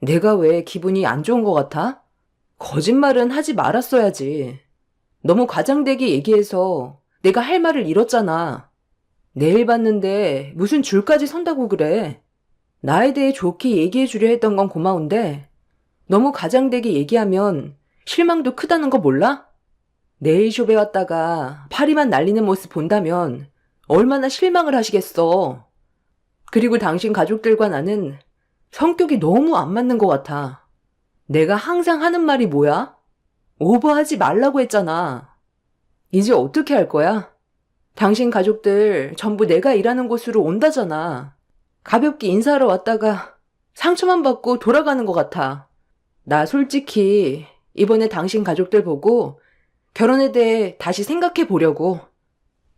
내가 왜 기분이 안 좋은 것 같아? 거짓말은 하지 말았어야지. 너무 과장되게 얘기해서 내가 할 말을 잃었잖아. 내일 봤는데 무슨 줄까지 선다고 그래. 나에 대해 좋게 얘기해 주려 했던 건 고마운데 너무 과장되게 얘기하면 실망도 크다는 거 몰라? 네일숍에 왔다가 파리만 날리는 모습 본다면 얼마나 실망을 하시겠어. 그리고 당신 가족들과 나는 성격이 너무 안 맞는 것 같아. 내가 항상 하는 말이 뭐야? 오버하지 말라고 했잖아. 이제 어떻게 할 거야? 당신 가족들 전부 내가 일하는 곳으로 온다잖아. 가볍게 인사하러 왔다가 상처만 받고 돌아가는 것 같아. 나 솔직히 이번에 당신 가족들 보고 결혼에 대해 다시 생각해 보려고.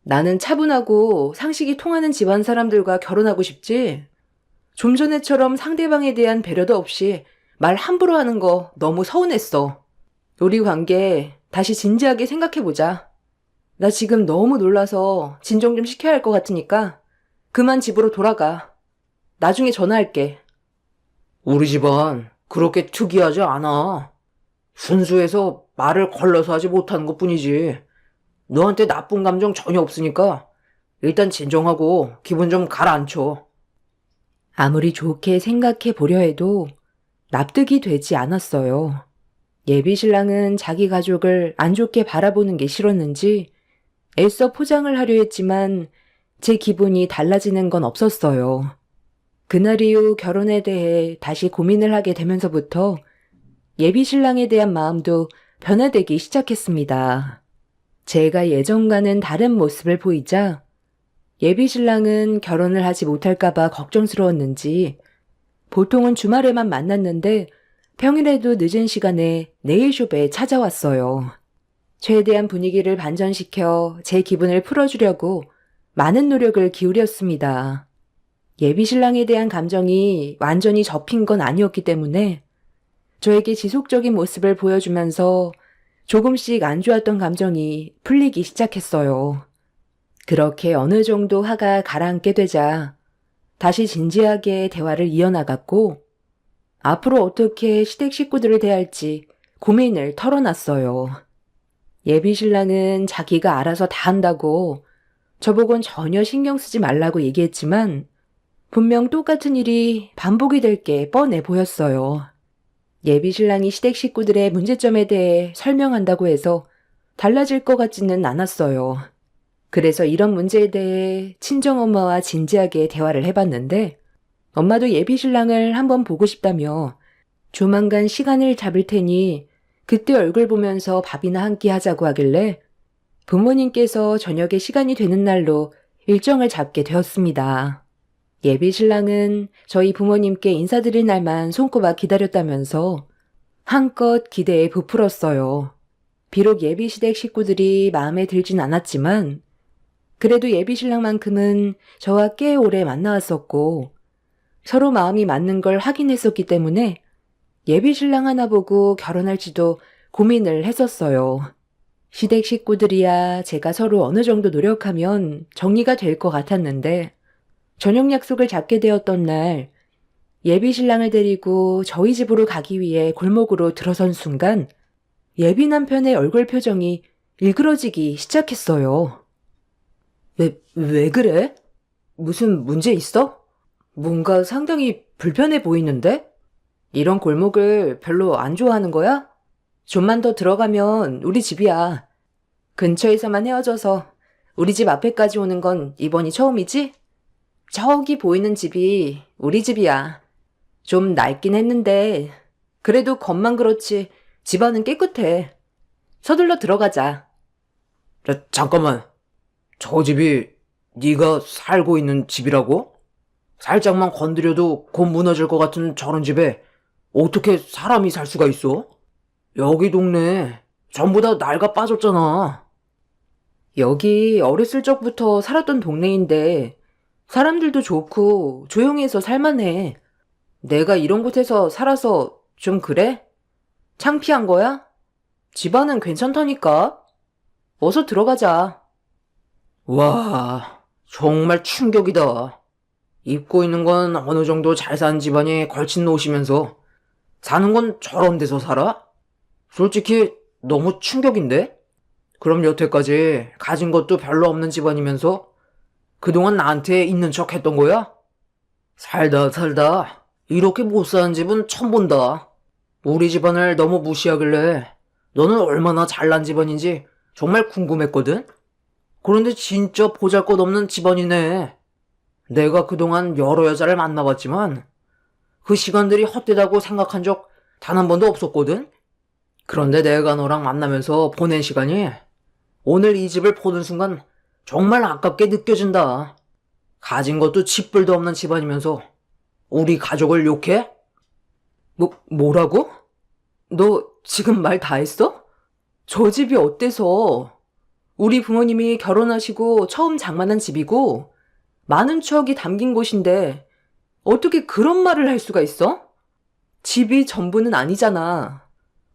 나는 차분하고 상식이 통하는 집안 사람들과 결혼하고 싶지. 좀 전에처럼 상대방에 대한 배려도 없이 말 함부로 하는 거 너무 서운했어. 우리 관계 다시 진지하게 생각해보자. 나 지금 너무 놀라서 진정 좀 시켜야 할 것 같으니까 그만 집으로 돌아가. 나중에 전화할게. 우리 집안 그렇게 특이하지 않아. 순수해서 말을 걸러서 하지 못하는 것뿐이지. 너한테 나쁜 감정 전혀 없으니까 일단 진정하고 기분 좀 가라앉혀. 아무리 좋게 생각해 보려 해도 납득이 되지 않았어요. 예비신랑은 자기 가족을 안 좋게 바라보는 게 싫었는지 애써 포장을 하려 했지만 제 기분이 달라지는 건 없었어요. 그날 이후 결혼에 대해 다시 고민을 하게 되면서부터 예비신랑에 대한 마음도 변화되기 시작했습니다. 제가 예전과는 다른 모습을 보이자 예비신랑은 결혼을 하지 못할까봐 걱정스러웠는지 보통은 주말에만 만났는데 평일에도 늦은 시간에 네일숍에 찾아왔어요. 최대한 분위기를 반전시켜 제 기분을 풀어주려고 많은 노력을 기울였습니다. 예비 신랑에 대한 감정이 완전히 접힌 건 아니었기 때문에 저에게 지속적인 모습을 보여주면서 조금씩 안 좋았던 감정이 풀리기 시작했어요. 그렇게 어느 정도 화가 가라앉게 되자 다시 진지하게 대화를 이어나갔고 앞으로 어떻게 시댁 식구들을 대할지 고민을 털어놨어요. 예비 신랑은 자기가 알아서 다 한다고 저보곤 전혀 신경 쓰지 말라고 얘기했지만 분명 똑같은 일이 반복이 될 게 뻔해 보였어요. 예비 신랑이 시댁 식구들의 문제점에 대해 설명한다고 해서 달라질 것 같지는 않았어요. 그래서 이런 문제에 대해 친정엄마와 진지하게 대화를 해봤는데 엄마도 예비 신랑을 한번 보고 싶다며 조만간 시간을 잡을 테니 그때 얼굴 보면서 밥이나 한 끼 하자고 하길래 부모님께서 저녁에 시간이 되는 날로 일정을 잡게 되었습니다. 예비 신랑은 저희 부모님께 인사드릴 날만 손꼽아 기다렸다면서 한껏 기대에 부풀었어요. 비록 예비 시댁 식구들이 마음에 들진 않았지만 그래도 예비 신랑만큼은 저와 꽤 오래 만나왔었고 서로 마음이 맞는 걸 확인했었기 때문에 예비 신랑 하나 보고 결혼할지도 고민을 했었어요. 시댁 식구들이야 제가 서로 어느 정도 노력하면 정리가 될 것 같았는데 저녁 약속을 잡게 되었던 날 예비 신랑을 데리고 저희 집으로 가기 위해 골목으로 들어선 순간 예비 남편의 얼굴 표정이 일그러지기 시작했어요. 왜 그래? 무슨 문제 있어? 뭔가 상당히 불편해 보이는데? 이런 골목을 별로 안 좋아하는 거야? 좀만 더 들어가면 우리 집이야. 근처에서만 헤어져서 우리 집 앞에까지 오는 건 이번이 처음이지? 저기 보이는 집이 우리 집이야. 좀 낡긴 했는데 그래도 겉만 그렇지 집안은 깨끗해. 서둘러 들어가자. 잠깐만. 저 집이 네가 살고 있는 집이라고? 살짝만 건드려도 곧 무너질 것 같은 저런 집에 어떻게 사람이 살 수가 있어? 여기 동네 전부 다 낡아 빠졌잖아. 여기 어렸을 적부터 살았던 동네인데 사람들도 좋고 조용해서 살만해. 내가 이런 곳에서 살아서 좀 그래? 창피한 거야? 집안은 괜찮다니까. 어서 들어가자. 와, 정말 충격이다. 입고 있는 건 어느 정도 잘 사는 집안에 걸친 옷이면서 사는 건 저런 데서 살아? 솔직히 너무 충격인데? 그럼 여태까지 가진 것도 별로 없는 집안이면서 그동안 나한테 있는 척 했던 거야? 살다 이렇게 못 사는 집은 처음 본다. 우리 집안을 너무 무시하길래 너는 얼마나 잘난 집안인지 정말 궁금했거든? 그런데 진짜 보잘것없는 집안이네. 내가 그동안 여러 여자를 만나봤지만 그 시간들이 헛되다고 생각한 적 단 한 번도 없었거든? 그런데 내가 너랑 만나면서 보낸 시간이 오늘 이 집을 보는 순간 정말 아깝게 느껴진다. 가진 것도 집불도 없는 집안이면서 우리 가족을 욕해? 뭐라고? 너 지금 말 다 했어? 저 집이 어때서? 우리 부모님이 결혼하시고 처음 장만한 집이고 많은 추억이 담긴 곳인데 어떻게 그런 말을 할 수가 있어? 집이 전부는 아니잖아.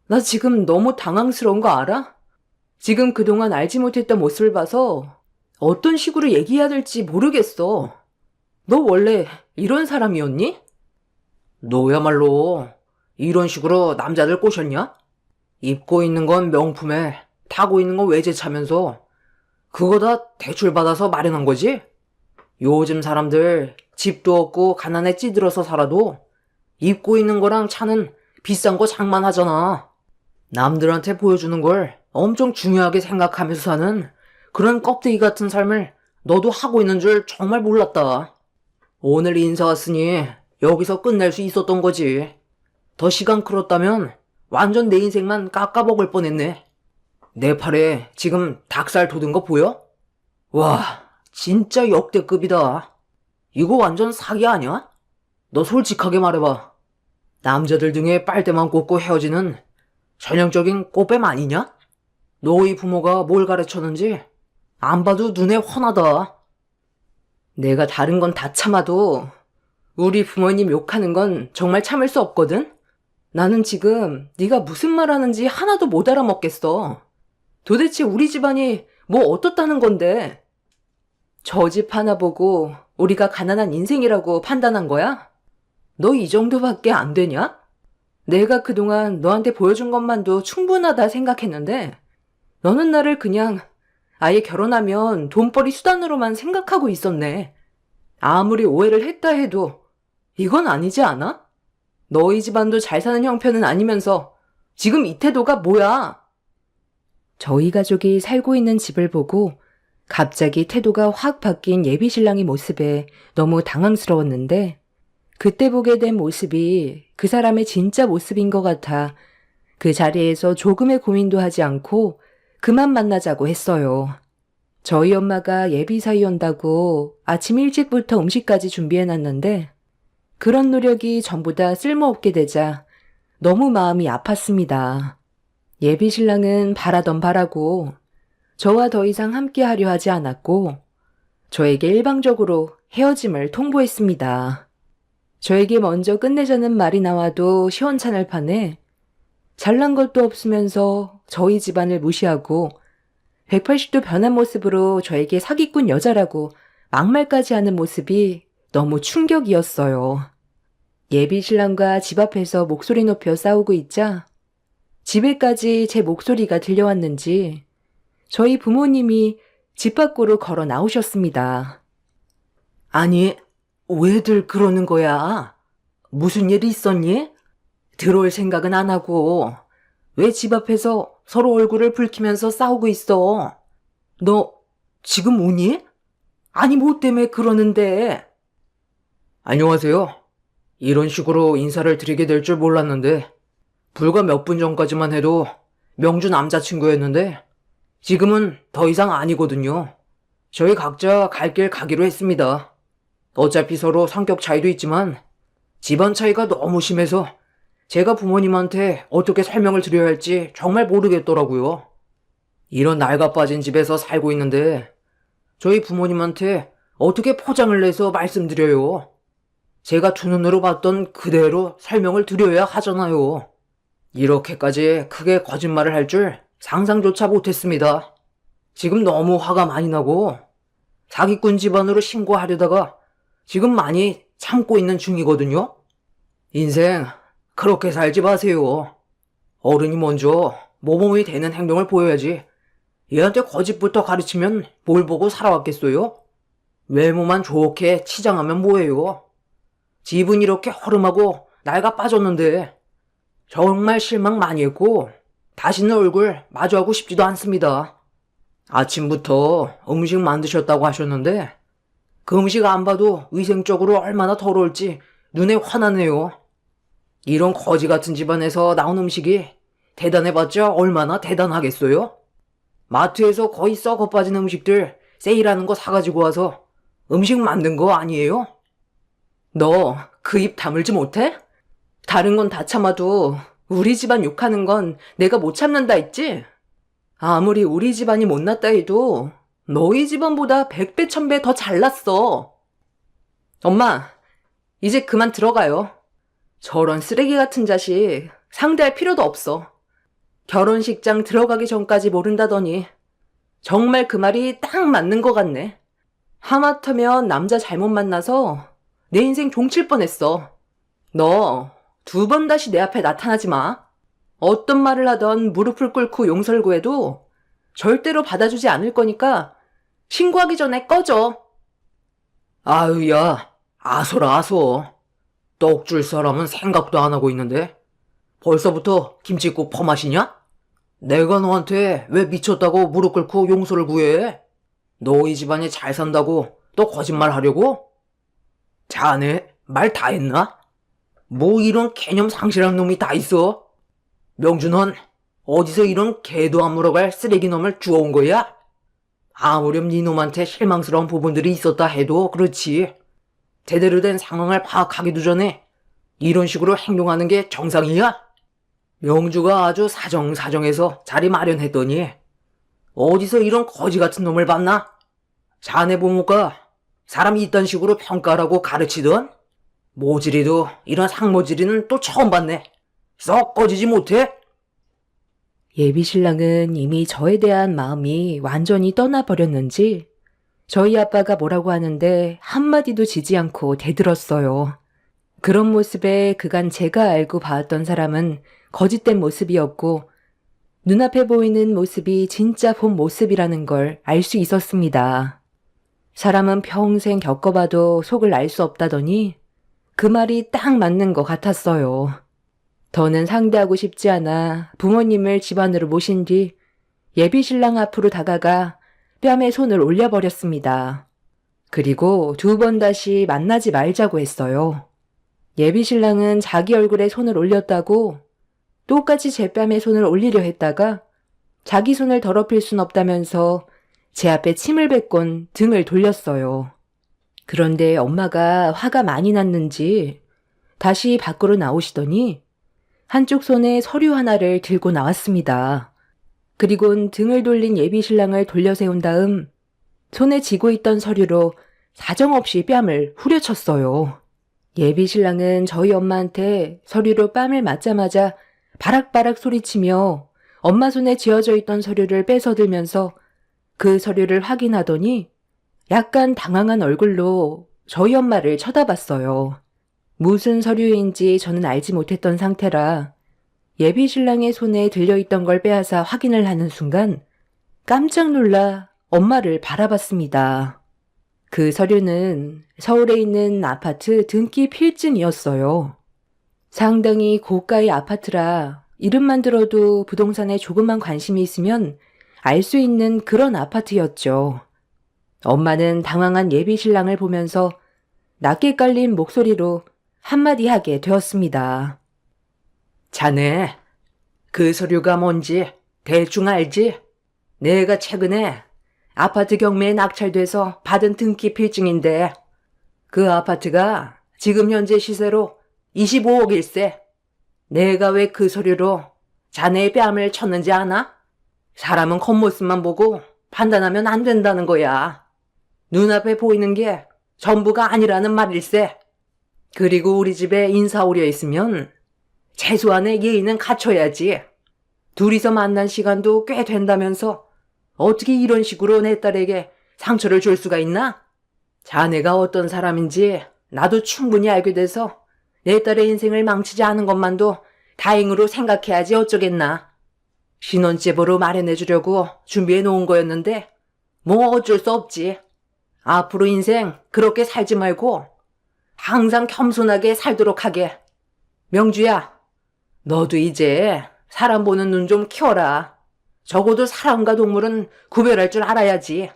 나 지금 너무 당황스러운 거 알아? 지금 그동안 알지 못했던 모습을 봐서 어떤 식으로 얘기해야 될지 모르겠어. 너 원래 이런 사람이었니? 너야말로 이런 식으로 남자들 꼬셨냐? 입고 있는 건 명품에 타고 있는 건 외제차면서 그거 다 대출받아서 마련한 거지? 요즘 사람들 집도 없고 가난에 찌들어서 살아도 입고 있는 거랑 차는 비싼 거 장만하잖아. 남들한테 보여주는 걸 엄청 중요하게 생각하면서 사는 그런 껍데기 같은 삶을 너도 하고 있는 줄 정말 몰랐다. 오늘 인사 왔으니 여기서 끝낼 수 있었던 거지. 더 시간 끌었다면 완전 내 인생만 깎아먹을 뻔했네. 내 팔에 지금 닭살 돋은 거 보여? 와, 진짜 역대급이다. 이거 완전 사기 아니야? 너 솔직하게 말해봐. 남자들 등에 빨대만 꽂고 헤어지는 전형적인 꽃뱀 아니냐? 너희 부모가 뭘 가르쳤는지 안 봐도 눈에 훤하다. 내가 다른 건 다 참아도 우리 부모님 욕하는 건 정말 참을 수 없거든? 나는 지금 네가 무슨 말 하는지 하나도 못 알아먹겠어. 도대체 우리 집안이 뭐 어떻다는 건데? 저 집 하나 보고 우리가 가난한 인생이라고 판단한 거야? 너 이 정도밖에 안 되냐? 내가 그동안 너한테 보여준 것만도 충분하다 생각했는데 너는 나를 그냥 아예 결혼하면 돈벌이 수단으로만 생각하고 있었네. 아무리 오해를 했다 해도 이건 아니지 않아? 너희 집안도 잘 사는 형편은 아니면서 지금 이 태도가 뭐야? 저희 가족이 살고 있는 집을 보고 갑자기 태도가 확 바뀐 예비 신랑의 모습에 너무 당황스러웠는데 그때 보게 된 모습이 그 사람의 진짜 모습인 것 같아 그 자리에서 조금의 고민도 하지 않고 그만 만나자고 했어요. 저희 엄마가 예비 사위 온다고 아침 일찍부터 음식까지 준비해놨는데 그런 노력이 전부 다 쓸모없게 되자 너무 마음이 아팠습니다. 예비 신랑은 바라던 바라고 저와 더 이상 함께하려 하지 않았고 저에게 일방적으로 헤어짐을 통보했습니다. 저에게 먼저 끝내자는 말이 나와도 시원찮을 판에 잘난 것도 없으면서 저희 집안을 무시하고 180도 변한 모습으로 저에게 사기꾼 여자라고 막말까지 하는 모습이 너무 충격이었어요. 예비 신랑과 집 앞에서 목소리 높여 싸우고 있자 집에까지 제 목소리가 들려왔는지 저희 부모님이 집 밖으로 걸어 나오셨습니다. 아니, 왜들 그러는 거야? 무슨 일이 있었니? 들어올 생각은 안 하고 왜 집 앞에서 서로 얼굴을 붉히면서 싸우고 있어? 너 지금 우니? 아니 뭐 때문에 그러는데? 안녕하세요. 이런 식으로 인사를 드리게 될 줄 몰랐는데 불과 몇 분 전까지만 해도 명주 남자친구였는데 지금은 더 이상 아니거든요. 저희 각자 갈 길 가기로 했습니다. 어차피 서로 성격 차이도 있지만 집안 차이가 너무 심해서 제가 부모님한테 어떻게 설명을 드려야 할지 정말 모르겠더라고요. 이런 낡아 빠진 집에서 살고 있는데 저희 부모님한테 어떻게 포장을 내서 말씀드려요. 제가 두 눈으로 봤던 그대로 설명을 드려야 하잖아요. 이렇게까지 크게 거짓말을 할 줄 상상조차 못했습니다. 지금 너무 화가 많이 나고 사기꾼 집안으로 신고하려다가 지금 많이 참고 있는 중이거든요. 인생 그렇게 살지 마세요. 어른이 먼저 모범이 되는 행동을 보여야지 얘한테 거짓부터 가르치면 뭘 보고 살아왔겠어요? 외모만 좋게 치장하면 뭐해요? 집은 이렇게 허름하고 낡아 빠졌는데 정말 실망 많이 했고 다시는 얼굴 마주하고 싶지도 않습니다. 아침부터 음식 만드셨다고 하셨는데 그 음식 안 봐도 위생적으로 얼마나 더러울지 눈에 화나네요. 이런 거지 같은 집안에서 나온 음식이 대단해봤자 얼마나 대단하겠어요? 마트에서 거의 썩어 빠진 음식들 세일하는 거 사가지고 와서 음식 만든 거 아니에요? 너 그 입 다물지 못해? 다른 건 다 참아도 우리 집안 욕하는 건 내가 못 참는다 했지? 아무리 우리 집안이 못났다 해도 너희 집안보다 100배 1000배 더 잘났어. 엄마, 이제 그만 들어가요. 저런 쓰레기 같은 자식 상대할 필요도 없어. 결혼식장 들어가기 전까지 모른다더니 정말 그 말이 딱 맞는 것 같네. 하마터면 남자 잘못 만나서 내 인생 종칠 뻔했어. 너 2번 다시 내 앞에 나타나지 마. 어떤 말을 하던 무릎을 꿇고 용서를 구해도 절대로 받아주지 않을 거니까 신고하기 전에 꺼져. 아유, 야, 아소라 아소. 떡 줄 사람은 생각도 안 하고 있는데 벌써부터 김칫국 퍼마시냐? 내가 너한테 왜 미쳤다고 무릎 꿇고 용서를 구해? 너희 집안이 잘 산다고 또 거짓말 하려고? 자네 말 다 했나? 뭐 이런 개념 상실한 놈이 다 있어? 명주 넌 어디서 이런 개도 안 물어갈 쓰레기 놈을 주워온 거야? 아무렴 네 놈한테 실망스러운 부분들이 있었다 해도 그렇지. 제대로 된 상황을 파악하기도 전에 이런 식으로 행동하는 게 정상이야? 명주가 아주 사정사정해서 자리 마련했더니 어디서 이런 거지 같은 놈을 봤나? 자네 부모가 사람이 이딴 식으로 평가라고 가르치던? 모질이도 이런 상모질이는 또 처음 봤네. 썩 꺼지지 못해? 예비 신랑은 이미 저에 대한 마음이 완전히 떠나버렸는지 저희 아빠가 뭐라고 하는데 한마디도 지지 않고 대들었어요. 그런 모습에 그간 제가 알고 봐왔던 사람은 거짓된 모습이었고 눈앞에 보이는 모습이 진짜 본 모습이라는 걸 알 수 있었습니다. 사람은 평생 겪어봐도 속을 알 수 없다더니 그 말이 딱 맞는 것 같았어요. 더는 상대하고 싶지 않아 부모님을 집 안으로 모신 뒤 예비 신랑 앞으로 다가가 뺨에 손을 올려버렸습니다. 그리고 2번 다시 만나지 말자고 했어요. 예비 신랑은 자기 얼굴에 손을 올렸다고 똑같이 제 뺨에 손을 올리려 했다가 자기 손을 더럽힐 순 없다면서 제 앞에 침을 뱉곤 등을 돌렸어요. 그런데 엄마가 화가 많이 났는지 다시 밖으로 나오시더니 한쪽 손에 서류 하나를 들고 나왔습니다. 그리곤 등을 돌린 예비 신랑을 돌려 세운 다음 손에 쥐고 있던 서류로 사정없이 뺨을 후려쳤어요. 예비 신랑은 저희 엄마한테 서류로 뺨을 맞자마자 바락바락 소리치며 엄마 손에 쥐어져 있던 서류를 뺏어들면서 그 서류를 확인하더니 약간 당황한 얼굴로 저희 엄마를 쳐다봤어요. 무슨 서류인지 저는 알지 못했던 상태라 예비 신랑의 손에 들려있던 걸 빼앗아 확인을 하는 순간 깜짝 놀라 엄마를 바라봤습니다. 그 서류는 서울에 있는 아파트 등기 필증이었어요. 상당히 고가의 아파트라 이름만 들어도 부동산에 조금만 관심이 있으면 알 수 있는 그런 아파트였죠. 엄마는 당황한 예비 신랑을 보면서 낮게 깔린 목소리로 한마디 하게 되었습니다. 자네, 그 서류가 뭔지 대충 알지? 내가 최근에 아파트 경매에 낙찰돼서 받은 등기 필증인데 그 아파트가 지금 현재 시세로 25억일세. 내가 왜 그 서류로 자네의 뺨을 쳤는지 아나? 사람은 겉모습만 보고 판단하면 안 된다는 거야. 눈앞에 보이는 게 전부가 아니라는 말일세. 그리고 우리 집에 인사 오려 있으면 최소한의 예의는 갖춰야지. 둘이서 만난 시간도 꽤 된다면서 어떻게 이런 식으로 내 딸에게 상처를 줄 수가 있나? 자네가 어떤 사람인지 나도 충분히 알게 돼서 내 딸의 인생을 망치지 않은 것만도 다행으로 생각해야지 어쩌겠나. 신혼집으로 마련해 주려고 준비해 놓은 거였는데 뭐 어쩔 수 없지. 앞으로 인생 그렇게 살지 말고 항상 겸손하게 살도록 하게. 명주야, 너도 이제 사람 보는 눈 좀 키워라. 적어도 사람과 동물은 구별할 줄 알아야지.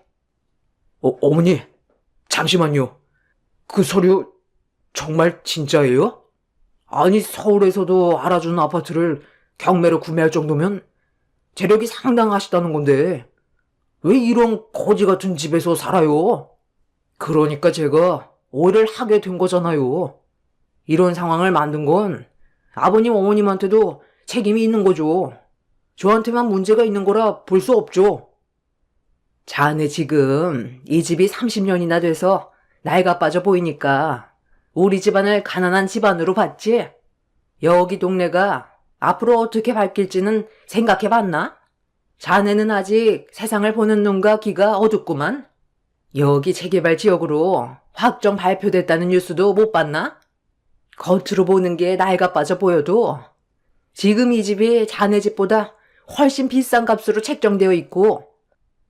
어머니, 잠시만요. 그 서류 정말 진짜예요? 아니, 서울에서도 알아주는 아파트를 경매로 구매할 정도면 재력이 상당하시다는 건데 왜 이런 거지 같은 집에서 살아요? 그러니까 제가 오해를 하게 된 거잖아요. 이런 상황을 만든 건 아버님, 어머님한테도 책임이 있는 거죠. 저한테만 문제가 있는 거라 볼 수 없죠. 자네 지금 이 집이 30년이나 돼서 나이가 빠져 보이니까 우리 집안을 가난한 집안으로 봤지? 여기 동네가 앞으로 어떻게 바뀔지는 생각해 봤나? 자네는 아직 세상을 보는 눈과 귀가 어둡구만. 여기 재개발 지역으로 확정 발표됐다는 뉴스도 못 봤나? 겉으로 보는 게 나이가 빠져 보여도 지금 이 집이 자네 집보다 훨씬 비싼 값으로 책정되어 있고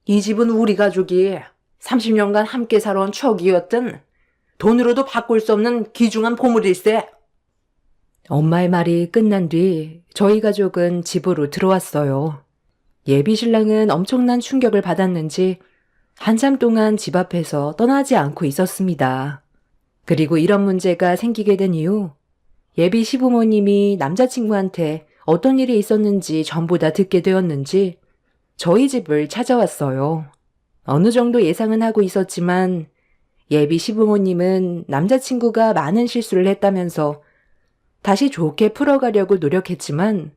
이 집은 우리 가족이 30년간 함께 살아온 추억이었던 돈으로도 바꿀 수 없는 귀중한 보물일세. 엄마의 말이 끝난 뒤 저희 가족은 집으로 들어왔어요. 예비 신랑은 엄청난 충격을 받았는지 한참 동안 집 앞에서 떠나지 않고 있었습니다. 그리고 이런 문제가 생기게 된 이후 예비 시부모님이 남자친구한테 어떤 일이 있었는지 전부 다 듣게 되었는지 저희 집을 찾아왔어요. 어느 정도 예상은 하고 있었지만 예비 시부모님은 남자친구가 많은 실수를 했다면서 다시 좋게 풀어가려고 노력했지만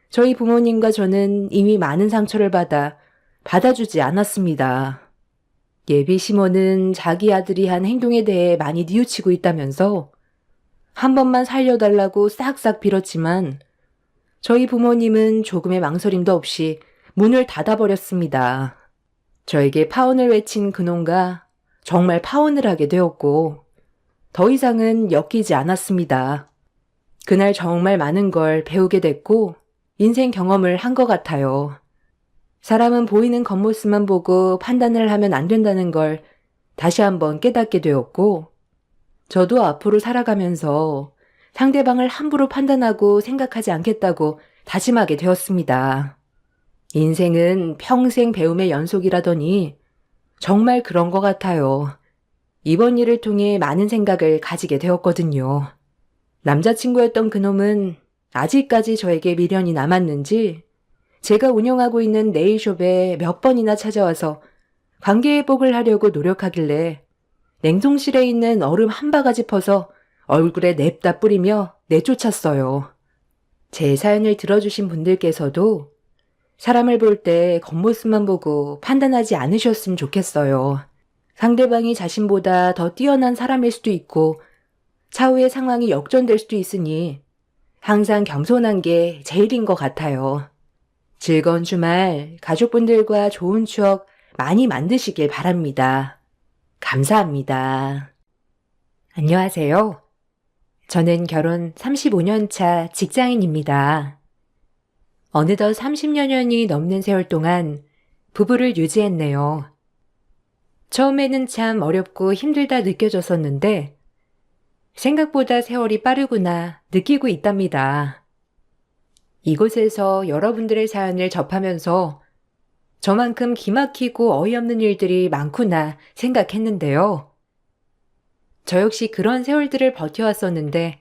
저희 부모님과 저는 이미 많은 상처를 받아 받아주지 않았습니다. 예비 시모는 자기 아들이 한 행동에 대해 많이 뉘우치고 있다면서 한 번만 살려달라고 싹싹 빌었지만 저희 부모님은 조금의 망설임도 없이 문을 닫아버렸습니다. 저에게 파혼을 외친 그놈과 정말 파혼을 하게 되었고 더 이상은 엮이지 않았습니다. 그날 정말 많은 걸 배우게 됐고 인생 경험을 한 것 같아요. 사람은 보이는 겉모습만 보고 판단을 하면 안 된다는 걸 다시 한번 깨닫게 되었고 저도 앞으로 살아가면서 상대방을 함부로 판단하고 생각하지 않겠다고 다짐하게 되었습니다. 인생은 평생 배움의 연속이라더니 정말 그런 것 같아요. 이번 일을 통해 많은 생각을 가지게 되었거든요. 남자친구였던 그놈은 아직까지 저에게 미련이 남았는지 제가 운영하고 있는 네일숍에 몇 번이나 찾아와서 관계 회복을 하려고 노력하길래 냉동실에 있는 얼음 한 바가지 퍼서 얼굴에 냅다 뿌리며 내쫓았어요. 제 사연을 들어주신 분들께서도 사람을 볼 때 겉모습만 보고 판단하지 않으셨으면 좋겠어요. 상대방이 자신보다 더 뛰어난 사람일 수도 있고 차후의 상황이 역전될 수도 있으니 항상 겸손한 게 제일인 것 같아요. 즐거운 주말 가족분들과 좋은 추억 많이 만드시길 바랍니다. 감사합니다. 안녕하세요. 저는 결혼 35년 차 직장인입니다. 어느덧 30여 년이 넘는 세월 동안 부부를 유지했네요. 처음에는 참 어렵고 힘들다 느껴졌었는데 생각보다 세월이 빠르구나 느끼고 있답니다. 이곳에서 여러분들의 사연을 접하면서 저만큼 기막히고 어이없는 일들이 많구나 생각했는데요. 저 역시 그런 세월들을 버텨왔었는데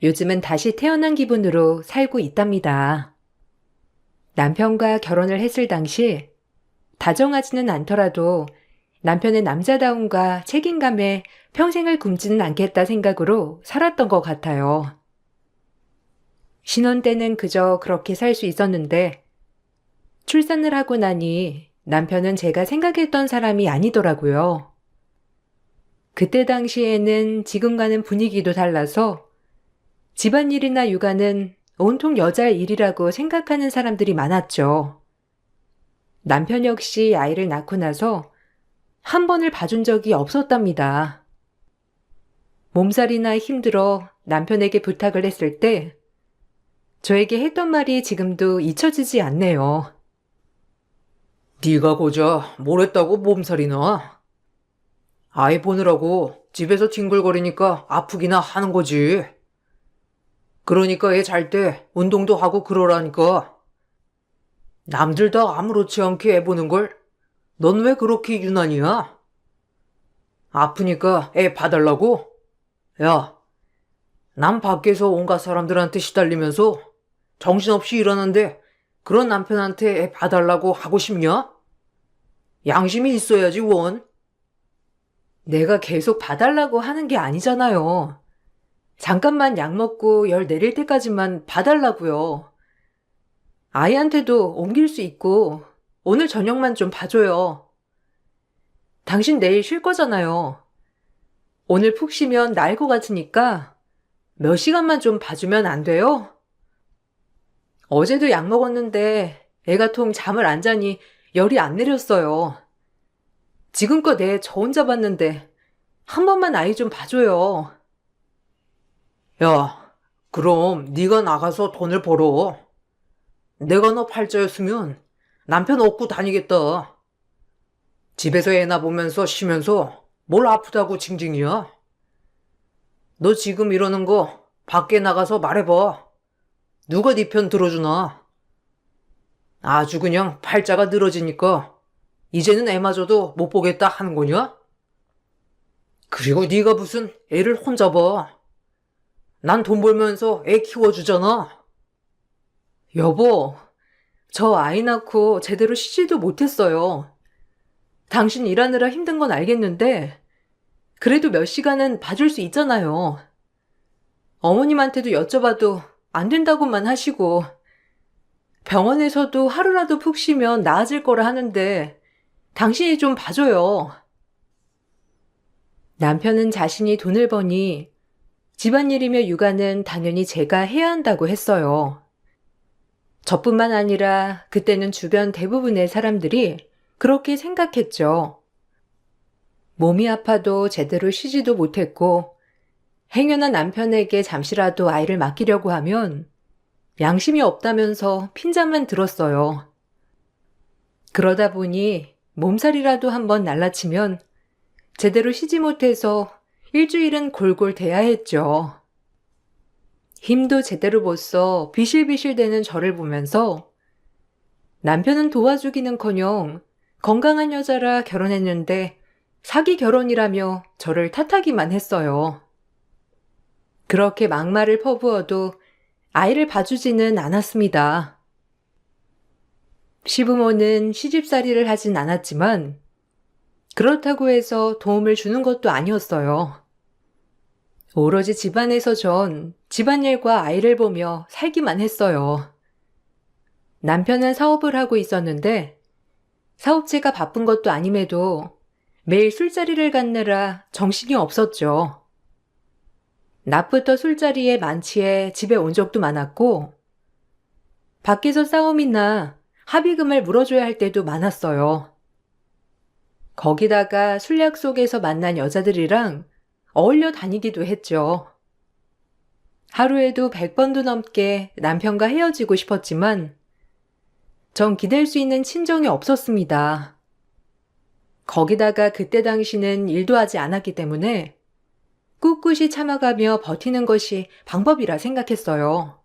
요즘은 다시 태어난 기분으로 살고 있답니다. 남편과 결혼을 했을 당시 다정하지는 않더라도 남편의 남자다움과 책임감에 평생을 굶지는 않겠다 생각으로 살았던 것 같아요. 신혼 때는 그저 그렇게 살 수 있었는데 출산을 하고 나니 남편은 제가 생각했던 사람이 아니더라고요. 그때 당시에는 지금과는 분위기도 달라서 집안일이나 육아는 온통 여자의 일이라고 생각하는 사람들이 많았죠. 남편 역시 아이를 낳고 나서 한 번을 봐준 적이 없었답니다. 몸살이나 힘들어 남편에게 부탁을 했을 때 저에게 했던 말이 지금도 잊혀지지 않네요. 네가 고작 뭘 했다고 몸살이 나? 아이 보느라고 집에서 뒹굴거리니까 아프기나 하는 거지. 그러니까 애 잘 때 운동도 하고 그러라니까. 남들 다 아무렇지 않게 애 보는 걸 넌 왜 그렇게 유난이야? 아프니까 애 봐달라고? 야, 난 밖에서 온갖 사람들한테 시달리면서 정신없이 일하는데 그런 남편한테 애 봐달라고 하고 싶냐? 양심이 있어야지 원. 내가 계속 봐달라고 하는 게 아니잖아요. 잠깐만 약 먹고 열 내릴 때까지만 봐달라고요. 아이한테도 옮길 수 있고 오늘 저녁만 좀 봐줘요. 당신 내일 쉴 거잖아요. 오늘 푹 쉬면 나을 것 같으니까 몇 시간만 좀 봐주면 안 돼요? 어제도 약 먹었는데 애가 통 잠을 안 자니 열이 안 내렸어요. 지금껏 애 저 혼자 봤는데 한 번만 아이 좀 봐줘요. 야, 그럼 네가 나가서 돈을 벌어. 내가 너 팔자였으면 남편 업고 다니겠다. 집에서 애나 보면서 쉬면서 뭘 아프다고 징징이야? 너 지금 이러는 거 밖에 나가서 말해봐. 누가 네 편 들어주나? 아주 그냥 팔자가 늘어지니까 이제는 애마저도 못 보겠다 하는 거냐? 그리고 네가 무슨 애를 혼자 봐. 난 돈 벌면서 애 키워주잖아. 여보, 저 아이 낳고 제대로 쉬지도 못했어요. 당신 일하느라 힘든 건 알겠는데 그래도 몇 시간은 봐줄 수 있잖아요. 어머님한테도 여쭤봐도 안 된다고만 하시고 병원에서도 하루라도 푹 쉬면 나아질 거라 하는데 당신이 좀 봐줘요. 남편은 자신이 돈을 버니 집안일이며 육아는 당연히 제가 해야 한다고 했어요. 저뿐만 아니라 그때는 주변 대부분의 사람들이 그렇게 생각했죠. 몸이 아파도 제대로 쉬지도 못했고 행여나 남편에게 잠시라도 아이를 맡기려고 하면 양심이 없다면서 핀잔만 들었어요. 그러다 보니 몸살이라도 한번 날라치면 제대로 쉬지 못해서 일주일은 골골 대야 했죠. 힘도 제대로 못 써 비실비실대는 저를 보면서 남편은 도와주기는커녕 건강한 여자라 결혼했는데 사기 결혼이라며 저를 탓하기만 했어요. 그렇게 막말을 퍼부어도 아이를 봐주지는 않았습니다. 시부모는 시집살이를 하진 않았지만 그렇다고 해서 도움을 주는 것도 아니었어요. 오로지 집안에서 전 집안일과 아이를 보며 살기만 했어요. 남편은 사업을 하고 있었는데 사업체가 바쁜 것도 아님에도 매일 술자리를 갖느라 정신이 없었죠. 낮부터 술자리에 만취해 집에 온 적도 많았고 밖에서 싸움이나 합의금을 물어줘야 할 때도 많았어요. 거기다가 술 약속에서 만난 여자들이랑 어울려 다니기도 했죠. 하루에도 100번도 넘게 남편과 헤어지고 싶었지만 전 기댈 수 있는 친정이 없었습니다. 거기다가 그때 당시는 일도 하지 않았기 때문에 꿋꿋이 참아가며 버티는 것이 방법이라 생각했어요.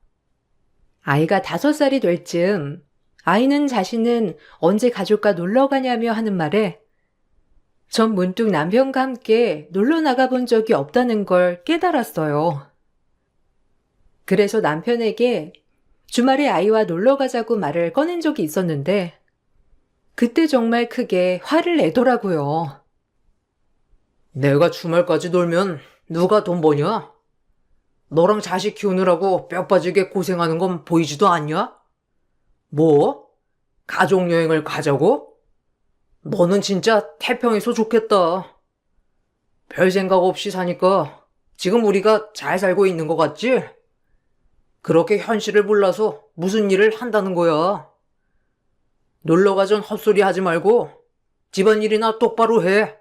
아이가 5살이 될 즈음 아이는 자신은 언제 가족과 놀러 가냐며 하는 말에 전 문득 남편과 함께 놀러 나가본 적이 없다는 걸 깨달았어요. 그래서 남편에게 주말에 아이와 놀러 가자고 말을 꺼낸 적이 있었는데 그때 정말 크게 화를 내더라고요. 내가 주말까지 놀면 누가 돈 버냐? 너랑 자식 키우느라고 뼈 빠지게 고생하는 건 보이지도 않냐? 뭐? 가족여행을 가자고? 너는 진짜 태평해서 좋겠다. 별 생각 없이 사니까 지금 우리가 잘 살고 있는 것 같지? 그렇게 현실을 몰라서 무슨 일을 한다는 거야. 놀러 가전 헛소리 하지 말고 집안일이나 똑바로 해.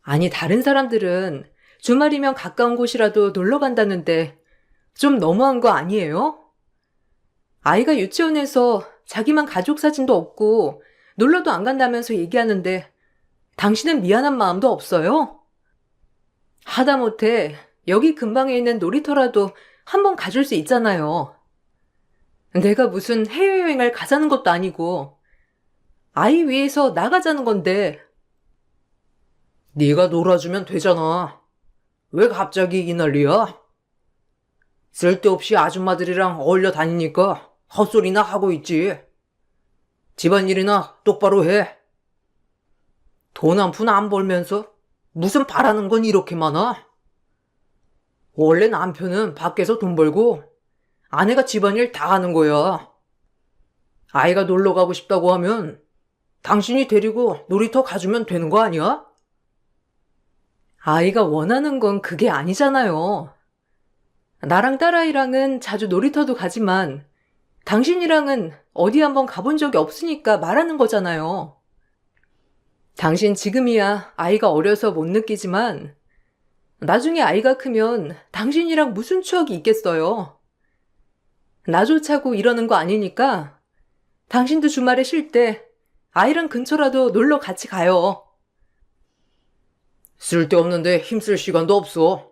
아니, 다른 사람들은 주말이면 가까운 곳이라도 놀러 간다는데 좀 너무한 거 아니에요? 아이가 유치원에서 자기만 가족 사진도 없고 놀러도 안 간다면서 얘기하는데 당신은 미안한 마음도 없어요? 하다못해 여기 근방에 있는 놀이터라도 한번 가줄 수 있잖아요. 내가 무슨 해외여행을 가자는 것도 아니고 아이 위해서 나가자는 건데. 네가 놀아주면 되잖아. 왜 갑자기 이 난리야? 쓸데없이 아줌마들이랑 어울려 다니니까 헛소리나 하고 있지. 집안일이나 똑바로 해. 돈 한 푼 안 벌면서 무슨 바라는 건 이렇게 많아? 원래 남편은 밖에서 돈 벌고 아내가 집안일 다 하는 거야. 아이가 놀러 가고 싶다고 하면 당신이 데리고 놀이터 가주면 되는 거 아니야? 아이가 원하는 건 그게 아니잖아요. 나랑 딸아이랑은 자주 놀이터도 가지만 당신이랑은 어디 한번 가본 적이 없으니까 말하는 거잖아요. 당신 지금이야 아이가 어려서 못 느끼지만 나중에 아이가 크면 당신이랑 무슨 추억이 있겠어요. 나조차고 이러는 거 아니니까 당신도 주말에 쉴 때 아이랑 근처라도 놀러 같이 가요. 쓸데없는데 힘쓸 시간도 없어.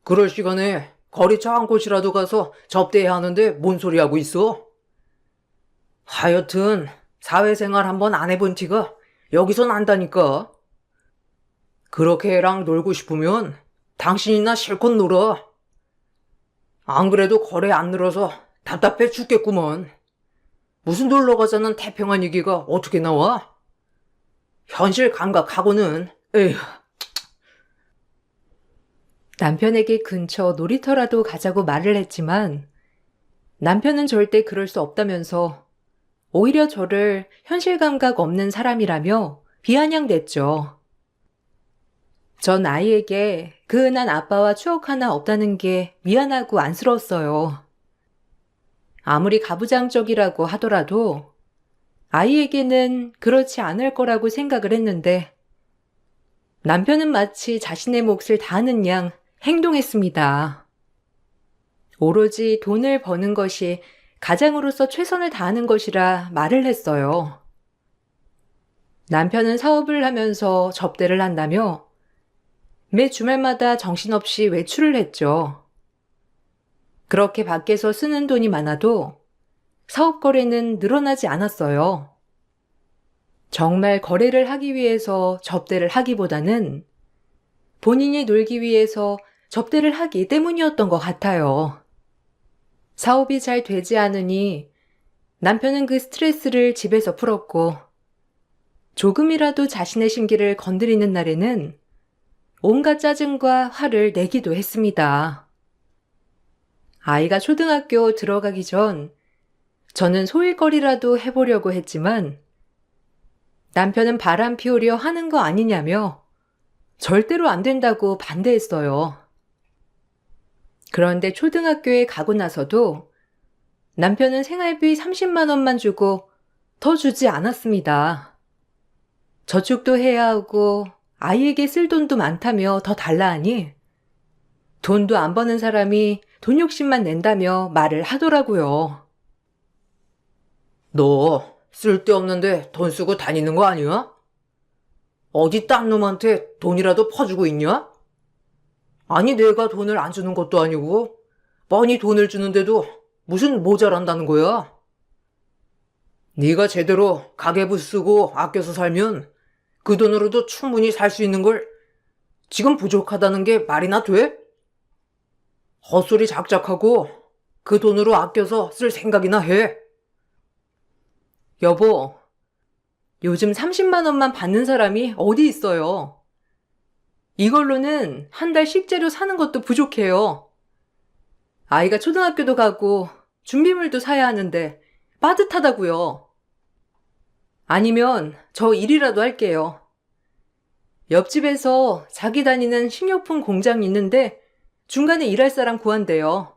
그럴 시간에 거리 저 한 곳이라도 가서 접대해야 하는데 뭔 소리 하고 있어? 하여튼 사회생활 한번 안 해본 티가 여기서 난다니까. 그렇게 애랑 놀고 싶으면 당신이나 실컷 놀아. 안 그래도 거래 안 늘어서 답답해 죽겠구먼. 무슨 놀러 가자는 태평한 얘기가 어떻게 나와? 현실 감각하고는 에휴. 남편에게 근처 놀이터라도 가자고 말을 했지만 남편은 절대 그럴 수 없다면서 오히려 저를 현실 감각 없는 사람이라며 비아냥댔죠. 전 아이에게 그은한 아빠와 추억 하나 없다는 게 미안하고 안쓰러웠어요. 아무리 가부장적이라고 하더라도 아이에게는 그렇지 않을 거라고 생각을 했는데 남편은 마치 자신의 몫을 다하는 양 행동했습니다. 오로지 돈을 버는 것이 가장으로서 최선을 다하는 것이라 말을 했어요. 남편은 사업을 하면서 접대를 한다며 매 주말마다 정신없이 외출을 했죠. 그렇게 밖에서 쓰는 돈이 많아도 사업 거래는 늘어나지 않았어요. 정말 거래를 하기 위해서 접대를 하기보다는 본인이 놀기 위해서 접대를 하기 때문이었던 것 같아요. 사업이 잘 되지 않으니 남편은 그 스트레스를 집에서 풀었고 조금이라도 자신의 심기를 건드리는 날에는 온갖 짜증과 화를 내기도 했습니다. 아이가 초등학교 들어가기 전 저는 소일거리라도 해보려고 했지만 남편은 바람 피우려 하는 거 아니냐며 절대로 안 된다고 반대했어요. 그런데 초등학교에 가고 나서도 남편은 생활비 30만 원만 주고 더 주지 않았습니다. 저축도 해야 하고 아이에게 쓸 돈도 많다며 더 달라 하니 돈도 안 버는 사람이 돈 욕심만 낸다며 말을 하더라고요. 너 쓸데없는데 돈 쓰고 다니는 거 아니야? 어디 딴 놈한테 돈이라도 퍼주고 있냐? 아니 내가 돈을 안 주는 것도 아니고 뻔히 돈을 주는데도 무슨 모자란다는 거야? 네가 제대로 가계부 쓰고 아껴서 살면 그 돈으로도 충분히 살 수 있는 걸 지금 부족하다는 게 말이나 돼? 헛소리 작작하고 그 돈으로 아껴서 쓸 생각이나 해. 여보, 요즘 30만 원만 받는 사람이 어디 있어요? 이걸로는 한 달 식재료 사는 것도 부족해요. 아이가 초등학교도 가고 준비물도 사야 하는데 빠듯하다고요. 아니면 저 일이라도 할게요. 옆집에서 자기 다니는 식료품 공장이 있는데 중간에 일할 사람 구한대요.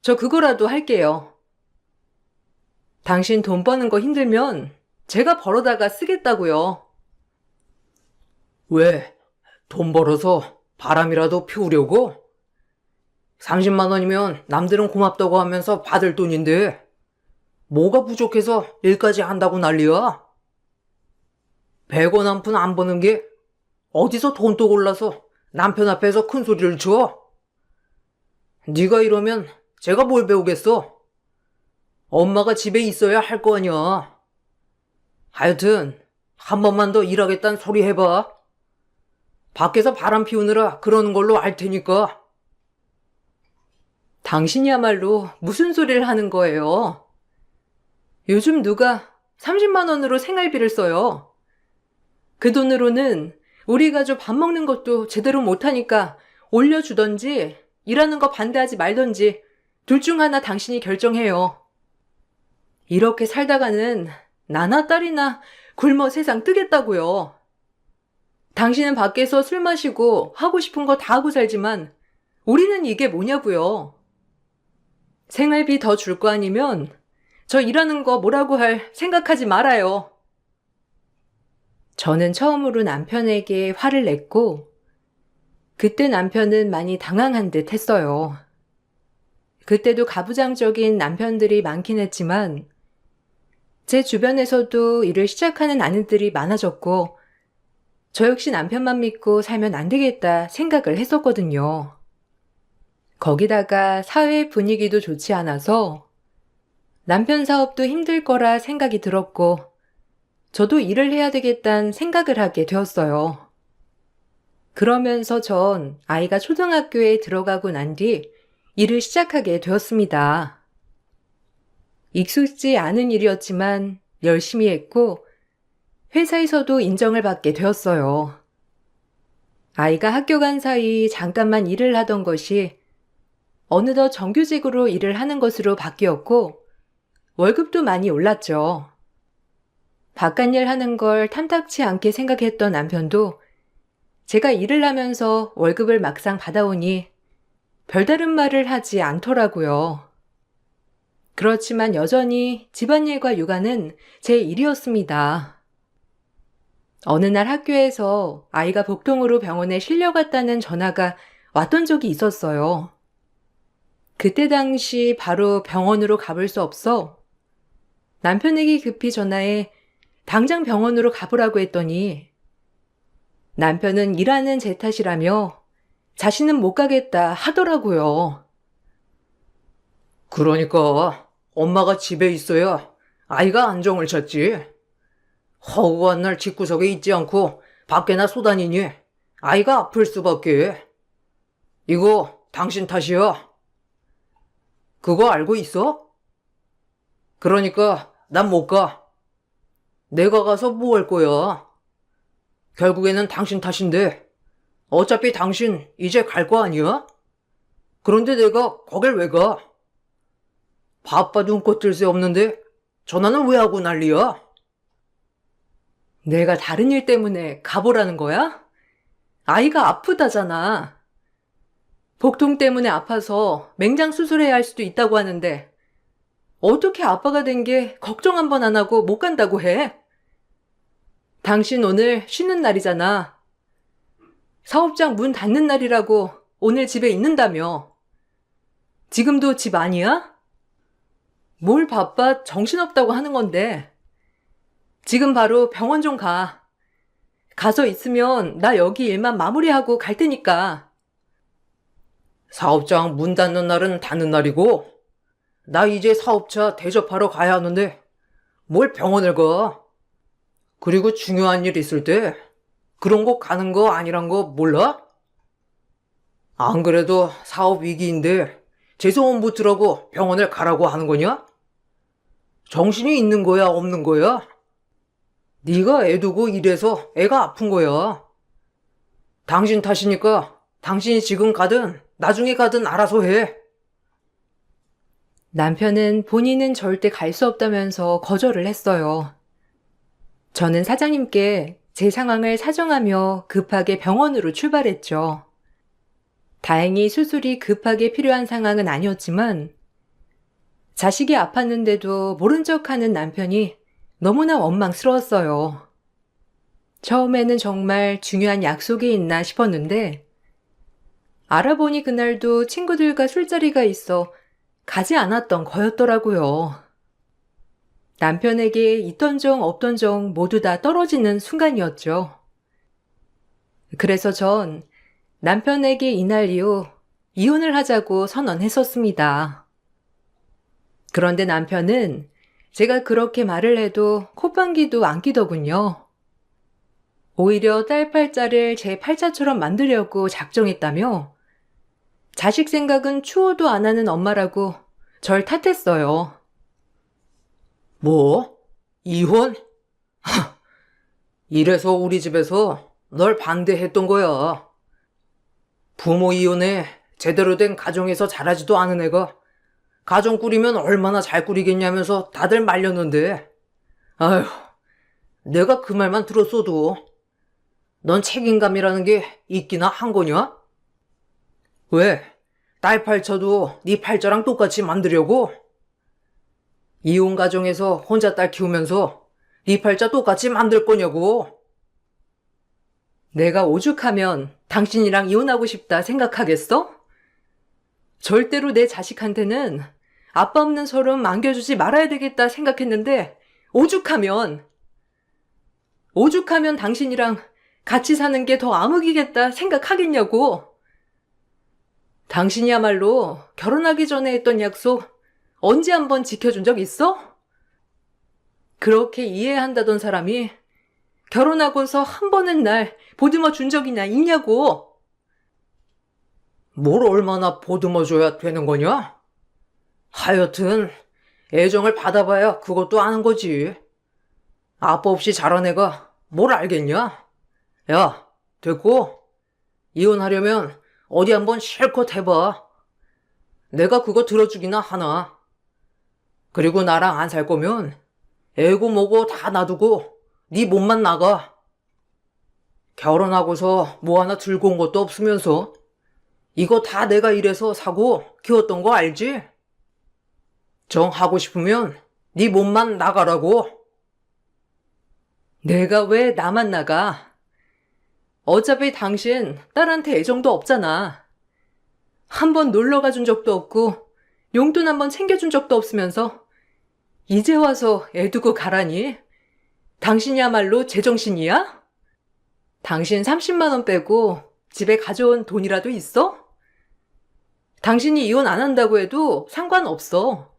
저 그거라도 할게요. 당신 돈 버는 거 힘들면 제가 벌어다가 쓰겠다고요. 왜? 돈 벌어서 바람이라도 피우려고? 30만 원이면 남들은 고맙다고 하면서 받을 돈인데 뭐가 부족해서 일까지 한다고 난리야? 100원 한 푼 안 버는 게 어디서 돈도 골라서 남편 앞에서 큰 소리를 쳐? 네가 이러면 제가 뭘 배우겠어? 엄마가 집에 있어야 할 거 아니야. 하여튼 한 번만 더 일하겠다는 소리 해봐. 밖에서 바람 피우느라 그러는 걸로 알 테니까. 당신이야말로 무슨 소리를 하는 거예요? 요즘 누가 30만 원으로 생활비를 써요? 그 돈으로는 우리 가족 밥 먹는 것도 제대로 못하니까 올려주던지 일하는 거 반대하지 말던지 둘 중 하나 당신이 결정해요. 이렇게 살다가는 나나 딸이나 굶어 세상 뜨겠다고요. 당신은 밖에서 술 마시고 하고 싶은 거 다 하고 살지만 우리는 이게 뭐냐고요. 생활비 더 줄 거 아니면 저 일하는 거 뭐라고 할 생각하지 말아요. 저는 처음으로 남편에게 화를 냈고 그때 남편은 많이 당황한 듯 했어요. 그때도 가부장적인 남편들이 많긴 했지만 제 주변에서도 일을 시작하는 아내들이 많아졌고 저 역시 남편만 믿고 살면 안 되겠다 생각을 했었거든요. 거기다가 사회 분위기도 좋지 않아서 남편 사업도 힘들 거라 생각이 들었고 저도 일을 해야 되겠다는 생각을 하게 되었어요. 그러면서 전 아이가 초등학교에 들어가고 난 뒤 일을 시작하게 되었습니다. 익숙지 않은 일이었지만 열심히 했고 회사에서도 인정을 받게 되었어요. 아이가 학교 간 사이 잠깐만 일을 하던 것이 어느덧 정규직으로 일을 하는 것으로 바뀌었고 월급도 많이 올랐죠. 바깥일 하는 걸 탐탁치 않게 생각했던 남편도 제가 일을 하면서 월급을 막상 받아오니 별다른 말을 하지 않더라고요. 그렇지만 여전히 집안일과 육아는 제 일이었습니다. 어느 날 학교에서 아이가 복통으로 병원에 실려갔다는 전화가 왔던 적이 있었어요. 그때 당시 바로 병원으로 가볼 수 없어 남편에게 급히 전화해 당장 병원으로 가보라고 했더니 남편은 일하는 제 탓이라며 자신은 못 가겠다 하더라고요. 그러니까 엄마가 집에 있어야 아이가 안정을 찾지. 허구한 날 집구석에 있지 않고 밖에나 쏘다니니 아이가 아플 수밖에. 이거 당신 탓이야. 그거 알고 있어? 그러니까 난 못 가. 내가 가서 뭐 할 거야? 결국에는 당신 탓인데 어차피 당신 이제 갈 거 아니야? 그런데 내가 거길 왜 가? 바빠 눈꽃 뜰 새 없는데 전화는 왜 하고 난리야? 내가 다른 일 때문에 가보라는 거야? 아이가 아프다잖아. 복통 때문에 아파서 맹장 수술해야 할 수도 있다고 하는데 어떻게 아빠가 된 게 걱정 한 번 안 하고 못 간다고 해? 당신 오늘 쉬는 날이잖아. 사업장 문 닫는 날이라고 오늘 집에 있는다며. 지금도 집 아니야? 뭘 바빠 정신없다고 하는 건데. 지금 바로 병원 좀 가. 가서 있으면 나 여기 일만 마무리하고 갈 테니까. 사업장 문 닫는 날은 닫는 날이고 나 이제 사업차 대접하러 가야 하는데 뭘 병원을 가? 그리고 중요한 일 있을 때 그런 거 가는 거 아니란 거 몰라? 안 그래도 사업 위기인데 재소원 붙으라고 병원을 가라고 하는 거냐? 정신이 있는 거야 없는 거야? 네가 애 두고 일해서 애가 아픈 거야. 당신 탓이니까 당신이 지금 가든 나중에 가든 알아서 해. 남편은 본인은 절대 갈 수 없다면서 거절을 했어요. 저는 사장님께 제 상황을 사정하며 급하게 병원으로 출발했죠. 다행히 수술이 급하게 필요한 상황은 아니었지만 자식이 아팠는데도 모른 척하는 남편이 너무나 원망스러웠어요. 처음에는 정말 중요한 약속이 있나 싶었는데 알아보니 그날도 친구들과 술자리가 있어 가지 않았던 거였더라고요. 남편에게 있던 정 없던 정 모두 다 떨어지는 순간이었죠. 그래서 전 남편에게 이날 이후 이혼을 하자고 선언했었습니다. 그런데 남편은 제가 그렇게 말을 해도 콧방귀도 안 끼더군요. 오히려 딸 팔자를 제 팔자처럼 만들려고 작정했다며 자식 생각은 추호도 안 하는 엄마라고 절 탓했어요. 뭐? 이혼? 이래서 우리 집에서 널 반대했던 거야. 부모 이혼에 제대로 된 가정에서 자라지도 않은 애가 가정 꾸리면 얼마나 잘 꾸리겠냐면서 다들 말렸는데, 아휴, 내가 그 말만 들었어도 넌 책임감이라는 게 있기나 한 거냐? 왜? 딸 팔자도 네 팔자랑 똑같이 만들려고? 이혼 가정에서 혼자 딸 키우면서 네 팔자 똑같이 만들 거냐고? 내가 오죽하면 당신이랑 이혼하고 싶다 생각하겠어? 절대로 내 자식한테는 아빠 없는 서름 안겨주지 말아야 되겠다 생각했는데 오죽하면 당신이랑 같이 사는 게 더 암흑이겠다 생각하겠냐고. 당신이야말로 결혼하기 전에 했던 약속 언제 한번 지켜준 적 있어? 그렇게 이해한다던 사람이 결혼하고서 한 번은 날 보듬어 준 적이나 있냐고. 뭘 얼마나 보듬어줘야 되는 거냐? 하여튼 애정을 받아봐야 그것도 아는 거지. 아빠 없이 자란 애가 뭘 알겠냐? 야, 됐고 이혼하려면 어디 한번 실컷 해봐. 내가 그거 들어주기나 하나. 그리고 나랑 안 살 거면 애고 뭐고 다 놔두고 네 몸만 나가. 결혼하고서 뭐 하나 들고 온 것도 없으면서 이거 다 내가 일해서 사고 키웠던 거 알지? 정 하고 싶으면 네 몸만 나가라고. 내가 왜 나만 나가? 어차피 당신 딸한테 애정도 없잖아. 한 번 놀러 가준 적도 없고 용돈 한 번 챙겨준 적도 없으면서 이제 와서 애 두고 가라니? 당신이야말로 제정신이야? 당신 30만 원 빼고 집에 가져온 돈이라도 있어? 당신이 이혼 안 한다고 해도 상관없어.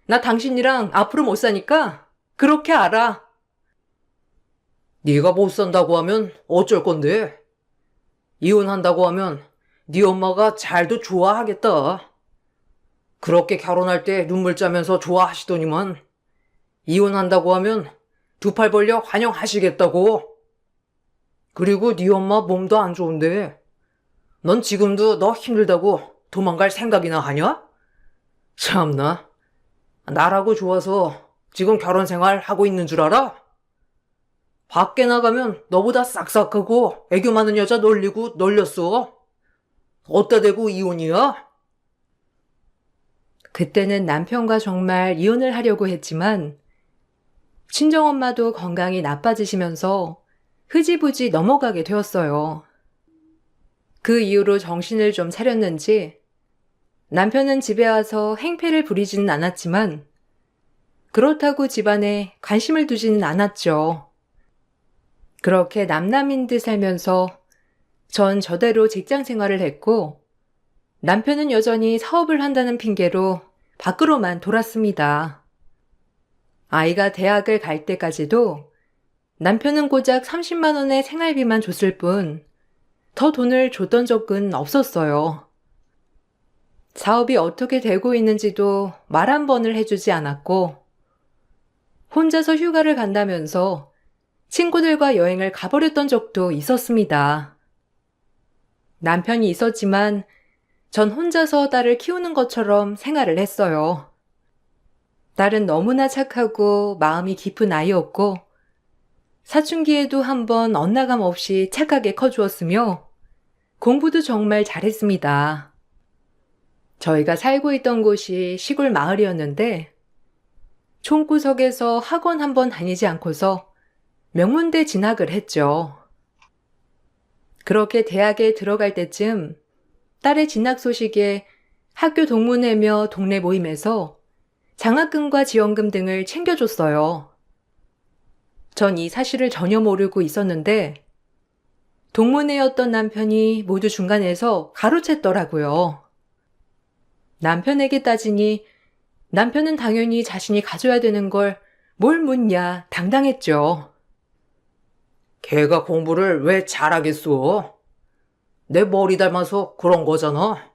나 당신이랑 앞으로 못 사니까 그렇게 알아. 네가 못 산다고 하면 어쩔 건데? 이혼한다고 하면 네 엄마가 잘도 좋아하겠다. 그렇게 결혼할 때 눈물 짜면서 좋아하시더니만 이혼한다고 하면 두 팔 벌려 환영하시겠다고. 그리고 네 엄마 몸도 안 좋은데 넌 지금도 너 힘들다고 도망갈 생각이나 하냐? 참나. 나라고 좋아서 지금 결혼 생활 하고 있는 줄 알아? 밖에 나가면 너보다 싹싹하고 애교 많은 여자 놀리고 놀렸어. 어디다 대고 이혼이야? 그때는 남편과 정말 이혼을 하려고 했지만 친정엄마도 건강이 나빠지시면서 흐지부지 넘어가게 되었어요. 그 이후로 정신을 좀 차렸는지 남편은 집에 와서 행패를 부리지는 않았지만 그렇다고 집안에 관심을 두지는 않았죠. 그렇게 남남인 듯 살면서 전 저대로 직장 생활을 했고 남편은 여전히 사업을 한다는 핑계로 밖으로만 돌았습니다. 아이가 대학을 갈 때까지도 남편은 고작 30만 원의 생활비만 줬을 뿐 더 돈을 줬던 적은 없었어요. 사업이 어떻게 되고 있는지도 말 한 번을 해주지 않았고 혼자서 휴가를 간다면서 친구들과 여행을 가버렸던 적도 있었습니다. 남편이 있었지만 전 혼자서 딸을 키우는 것처럼 생활을 했어요. 딸은 너무나 착하고 마음이 깊은 아이였고 사춘기에도 한번 엇나감 없이 착하게 커주었으며 공부도 정말 잘했습니다. 저희가 살고 있던 곳이 시골 마을이었는데 총구석에서 학원 한번 다니지 않고서 명문대 진학을 했죠. 그렇게 대학에 들어갈 때쯤 딸의 진학 소식에 학교 동문회며 동네 모임에서 장학금과 지원금 등을 챙겨줬어요. 전 이 사실을 전혀 모르고 있었는데 동문회였던 남편이 모두 중간에서 가로챘더라고요. 남편에게 따지니 남편은 당연히 자신이 가져야 되는 걸 뭘 묻냐 당당했죠. 걔가 공부를 왜 잘하겠어? 내 머리 닮아서 그런 거잖아.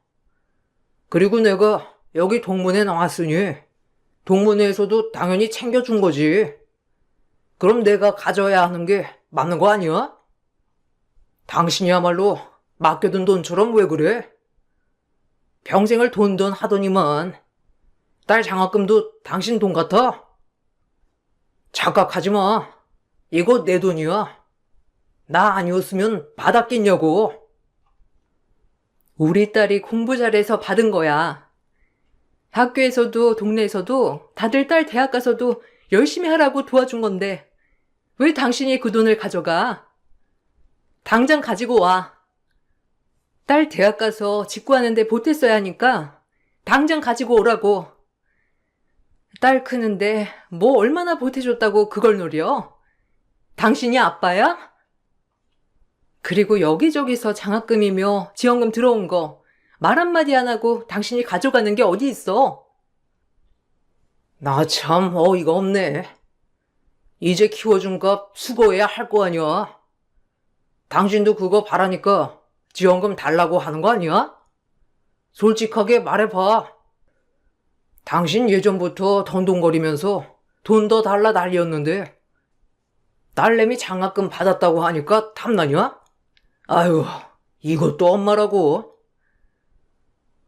그리고 내가 여기 동문회 나왔으니 동문회에서도 당연히 챙겨준 거지. 그럼 내가 가져야 하는 게 맞는 거 아니야? 당신이야말로 맡겨둔 돈처럼 왜 그래? 평생을 돈돈 하더니만 딸 장학금도 당신 돈 같아? 착각하지 마. 이거 내 돈이야. 나 아니었으면 받았겠냐고. 우리 딸이 공부 잘해서 받은 거야. 학교에서도 동네에서도 다들 딸 대학 가서도 열심히 하라고 도와준 건데 왜 당신이 그 돈을 가져가? 당장 가지고 와. 딸 대학 가서 직구하는데 보탰어야 하니까 당장 가지고 오라고. 딸 크는데 뭐 얼마나 보태줬다고 그걸 노려? 당신이 아빠야? 그리고 여기저기서 장학금이며 지원금 들어온 거 말 한마디 안 하고 당신이 가져가는 게 어디 있어? 나 참 어이가 없네. 이제 키워준 값 수고해야 할 거 아니야. 당신도 그거 바라니까 지원금 달라고 하는 거 아니야? 솔직하게 말해봐. 당신 예전부터 던동거리면서 돈 더 달라 난리였는데 딸내미 장학금 받았다고 하니까 탐나냐? 아유, 이것도 엄마라고.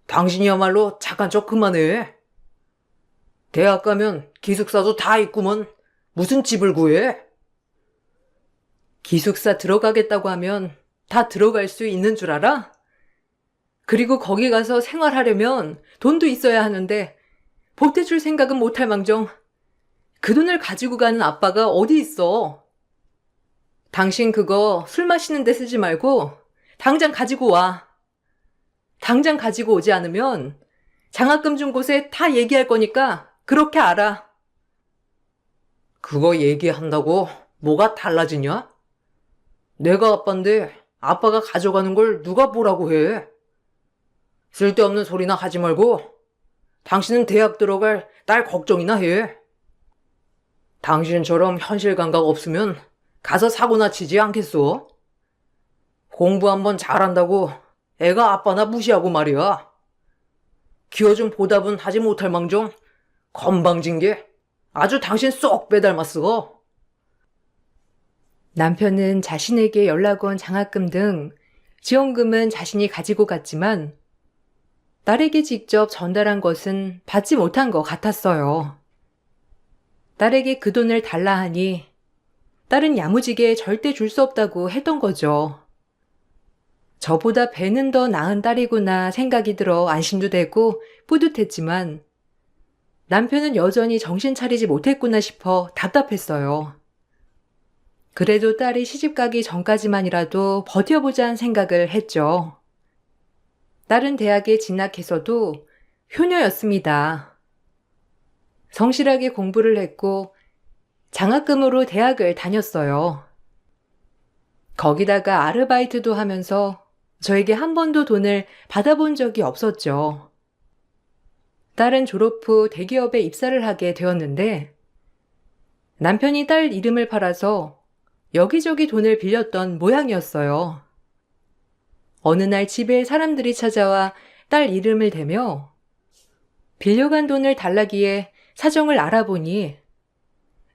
당신이야말로 착한 척 그만해. 대학 가면 기숙사도 다 있구먼. 무슨 집을 구해? 기숙사 들어가겠다고 하면 다 들어갈 수 있는 줄 알아? 그리고 거기 가서 생활하려면 돈도 있어야 하는데 보태줄 생각은 못할 망정 그 돈을 가지고 가는 아빠가 어디 있어? 당신 그거 술 마시는 데 쓰지 말고 당장 가지고 와. 당장 가지고 오지 않으면 장학금 준 곳에 다 얘기할 거니까 그렇게 알아. 그거 얘기한다고 뭐가 달라지냐? 내가 아빠인데 아빠가 가져가는 걸 누가 뭐라고 해? 쓸데없는 소리나 하지 말고 당신은 대학 들어갈 딸 걱정이나 해. 당신처럼 현실 감각 없으면 가서 사고나 치지 않겠어? 공부 한번 잘한다고 애가 아빠나 무시하고 말이야. 키워준 보답은 하지 못할 망정 건방진 게 아주 당신 쏙 빼닮았어. 남편은 자신에게 연락 온 장학금 등 지원금은 자신이 가지고 갔지만 딸에게 직접 전달한 것은 받지 못한 것 같았어요. 딸에게 그 돈을 달라 하니 딸은 야무지게 절대 줄 수 없다고 했던 거죠. 저보다 배는 더 나은 딸이구나 생각이 들어 안심도 되고 뿌듯했지만 남편은 여전히 정신 차리지 못했구나 싶어 답답했어요. 그래도 딸이 시집가기 전까지만이라도 버텨보자는 생각을 했죠. 딸은 대학에 진학해서도 효녀였습니다. 성실하게 공부를 했고 장학금으로 대학을 다녔어요. 거기다가 아르바이트도 하면서 저에게 한 번도 돈을 받아본 적이 없었죠. 딸은 졸업 후 대기업에 입사를 하게 되었는데 남편이 딸 이름을 팔아서 여기저기 돈을 빌렸던 모양이었어요. 어느 날 집에 사람들이 찾아와 딸 이름을 대며 빌려간 돈을 달라기에 사정을 알아보니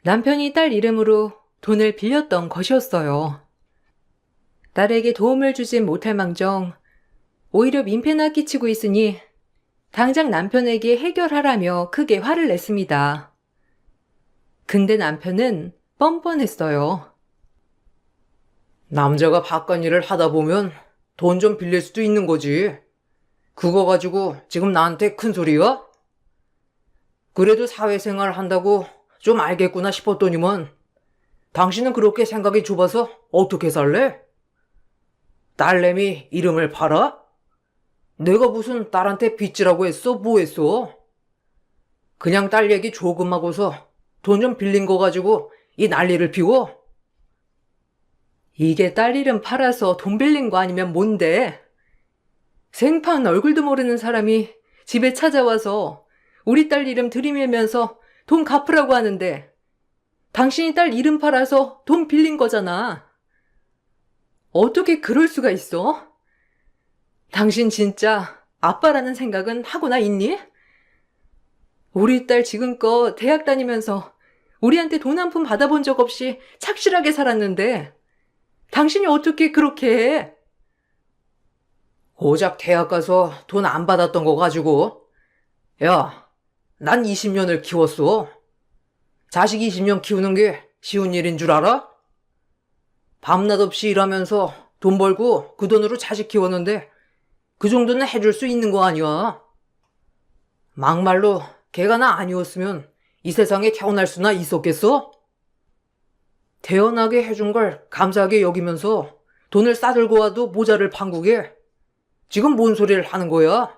남편이 딸 이름으로 돈을 빌렸던 것이었어요. 딸에게 도움을 주진 못할 망정 오히려 민폐나 끼치고 있으니 당장 남편에게 해결하라며 크게 화를 냈습니다. 근데 남편은 뻔뻔했어요. 남자가 바깥 일을 하다 보면 돈 좀 빌릴 수도 있는 거지. 그거 가지고 지금 나한테 큰 소리야? 그래도 사회생활 한다고 좀 알겠구나 싶었더니만 당신은 그렇게 생각이 좁아서 어떻게 살래? 딸내미 이름을 팔아? 내가 무슨 딸한테 빚지라고 했어? 뭐 했어? 그냥 딸 얘기 조금 하고서 돈 좀 빌린 거 가지고 이 난리를 피워? 이게 딸 이름 팔아서 돈 빌린 거 아니면 뭔데? 생판 얼굴도 모르는 사람이 집에 찾아와서 우리 딸 이름 들이밀면서 돈 갚으라고 하는데 당신이 딸 이름 팔아서 돈 빌린 거잖아. 어떻게 그럴 수가 있어? 당신 진짜 아빠라는 생각은 하고나 있니? 우리 딸 지금껏 대학 다니면서 우리한테 돈 한 푼 받아본 적 없이 착실하게 살았는데 당신이 어떻게 그렇게 해? 고작 대학 가서 돈 안 받았던 거 가지고. 야, 난 20년을 키웠어. 자식 20년 키우는 게 쉬운 일인 줄 알아? 밤낮 없이 일하면서 돈 벌고 그 돈으로 자식 키웠는데 그 정도는 해줄 수 있는 거 아니야. 막말로 걔가 나 아니었으면 이 세상에 태어날 수나 있었겠어? 태어나게 해준 걸 감사하게 여기면서 돈을 싸들고 와도 모자를 판국에 지금 뭔 소리를 하는 거야?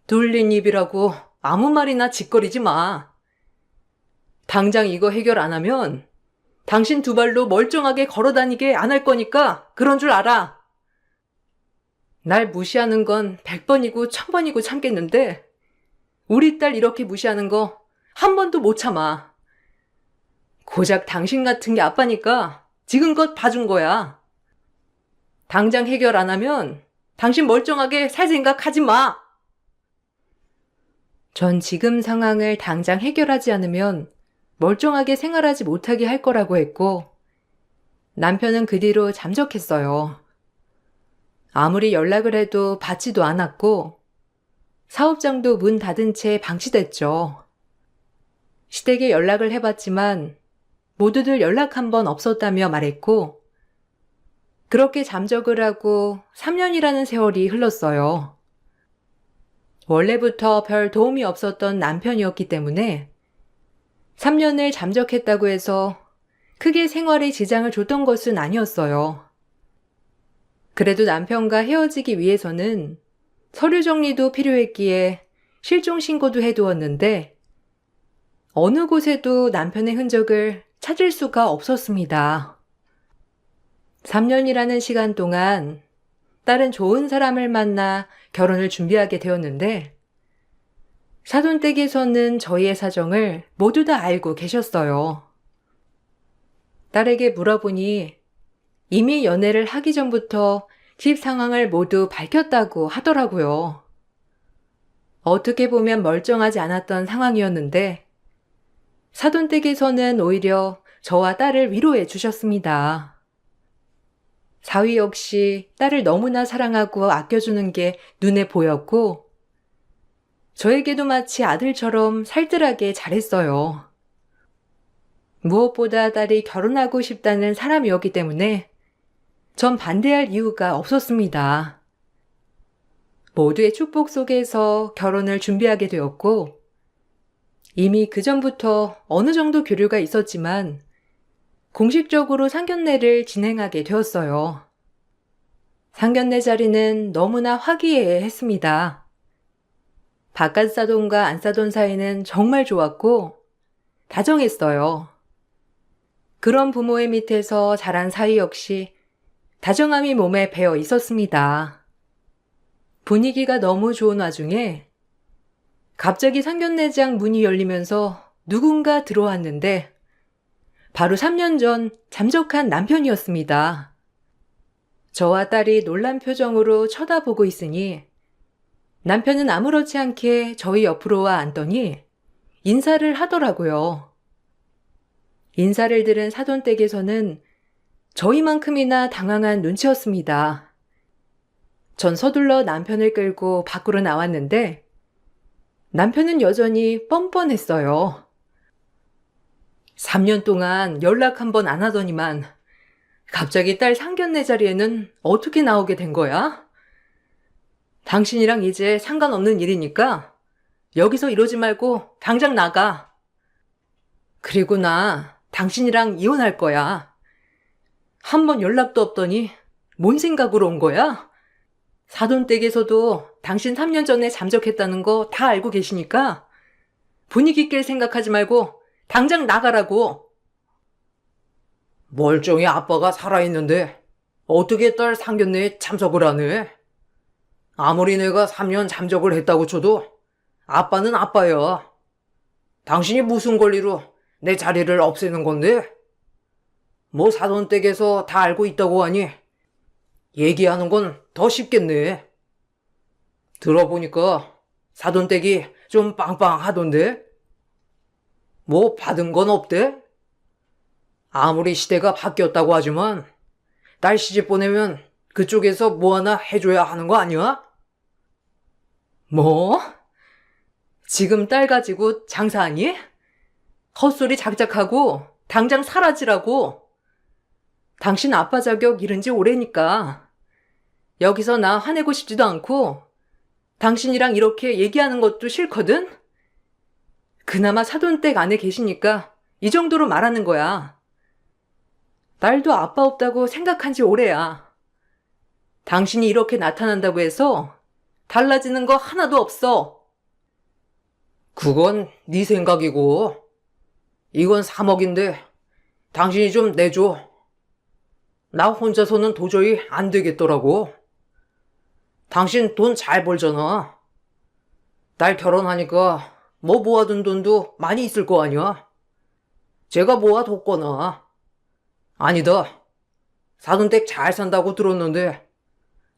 둘린 입이라고 아무 말이나 짓거리지 마. 당장 이거 해결 안 하면 당신 두 발로 멀쩡하게 걸어다니게 안 할 거니까 그런 줄 알아. 날 무시하는 건 100번이고 1000번이고 참겠는데 우리 딸 이렇게 무시하는 거 한 번도 못 참아. 고작 당신 같은 게 아빠니까 지금껏 봐준 거야. 당장 해결 안 하면 당신 멀쩡하게 살 생각하지 마. 전 지금 상황을 당장 해결하지 않으면 멀쩡하게 생활하지 못하게 할 거라고 했고 남편은 그 뒤로 잠적했어요. 아무리 연락을 해도 받지도 않았고 사업장도 문 닫은 채 방치됐죠. 시댁에 연락을 해봤지만 모두들 연락 한 번 없었다며 말했고, 그렇게 잠적을 하고 3년이라는 세월이 흘렀어요. 원래부터 별 도움이 없었던 남편이었기 때문에 3년을 잠적했다고 해서 크게 생활에 지장을 줬던 것은 아니었어요. 그래도 남편과 헤어지기 위해서는 서류 정리도 필요했기에 실종 신고도 해두었는데 어느 곳에도 남편의 흔적을 찾을 수가 없었습니다. 3년이라는 시간 동안 딸은 좋은 사람을 만나 결혼을 준비하게 되었는데 사돈댁에서는 저희의 사정을 모두 다 알고 계셨어요. 딸에게 물어보니 이미 연애를 하기 전부터 집 상황을 모두 밝혔다고 하더라고요. 어떻게 보면 멀쩡하지 않았던 상황이었는데 사돈댁에서는 오히려 저와 딸을 위로해 주셨습니다. 사위 역시 딸을 너무나 사랑하고 아껴주는 게 눈에 보였고 저에게도 마치 아들처럼 살뜰하게 잘했어요. 무엇보다 딸이 결혼하고 싶다는 사람이었기 때문에 전 반대할 이유가 없었습니다. 모두의 축복 속에서 결혼을 준비하게 되었고 이미 그전부터 어느 정도 교류가 있었지만 공식적으로 상견례를 진행하게 되었어요. 상견례 자리는 너무나 화기애애했습니다. 바깥 사돈과 안 사돈 사이는 정말 좋았고 다정했어요. 그런 부모의 밑에서 자란 사이 역시 다정함이 몸에 배어 있었습니다. 분위기가 너무 좋은 와중에 갑자기 상견례장 문이 열리면서 누군가 들어왔는데 바로 3년 전 잠적한 남편이었습니다. 저와 딸이 놀란 표정으로 쳐다보고 있으니 남편은 아무렇지 않게 저희 옆으로 와 앉더니 인사를 하더라고요. 인사를 들은 사돈댁에서는 저희만큼이나 당황한 눈치였습니다. 전 서둘러 남편을 끌고 밖으로 나왔는데 남편은 여전히 뻔뻔했어요. 3년 동안 연락 한 번 안 하더니만 갑자기 딸 상견례 자리에는 어떻게 나오게 된 거야? 당신이랑 이제 상관없는 일이니까 여기서 이러지 말고 당장 나가. 그리고 나 당신이랑 이혼할 거야. 한 번 연락도 없더니 뭔 생각으로 온 거야? 사돈댁에서도 당신 3년 전에 잠적했다는 거 다 알고 계시니까 분위기 깰 생각하지 말고 당장 나가라고. 멀쩡히 아빠가 살아있는데 어떻게 딸 상견례에 참석을 하네? 아무리 내가 3년 잠적을 했다고 쳐도 아빠는 아빠야. 당신이 무슨 권리로 내 자리를 없애는 건데? 뭐 사돈댁에서 다 알고 있다고 하니 얘기하는 건 더 쉽겠네. 들어보니까 사돈댁이 좀 빵빵하던데? 뭐 받은 건 없대? 아무리 시대가 바뀌었다고 하지만 딸 시집 보내면 그쪽에서 뭐 하나 해줘야 하는 거 아니야? 뭐? 지금 딸 가지고 장사하니? 헛소리 작작하고 당장 사라지라고. 당신 아빠 자격 잃은 지 오래니까 여기서 나 화내고 싶지도 않고 당신이랑 이렇게 얘기하는 것도 싫거든? 그나마 사돈댁 안에 계시니까 이 정도로 말하는 거야. 딸도 아빠 없다고 생각한 지 오래야. 당신이 이렇게 나타난다고 해서 달라지는 거 하나도 없어. 그건 네 생각이고 이건 3억인데 당신이 좀 내줘. 나 혼자서는 도저히 안 되겠더라고. 당신 돈 잘 벌잖아. 딸 결혼하니까 뭐 모아둔 돈도 많이 있을 거 아니야. 제가 모아뒀거나. 아니다. 사돈댁 잘 산다고 들었는데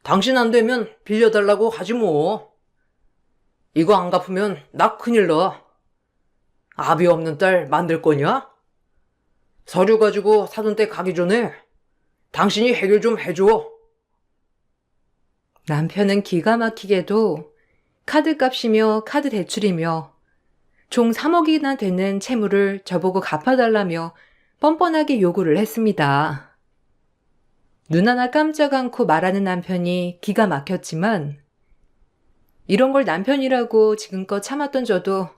당신 안 되면 빌려달라고 하지 뭐. 이거 안 갚으면 나 큰일 나. 아비 없는 딸 만들 거냐? 서류 가지고 사돈댁 가기 전에 당신이 해결 좀 해줘. 남편은 기가 막히게도 카드값이며 카드 대출이며 총 3억이나 되는 채무를 저보고 갚아달라며 뻔뻔하게 요구를 했습니다. 눈 하나 깜짝 않고 말하는 남편이 기가 막혔지만 이런 걸 남편이라고 지금껏 참았던 저도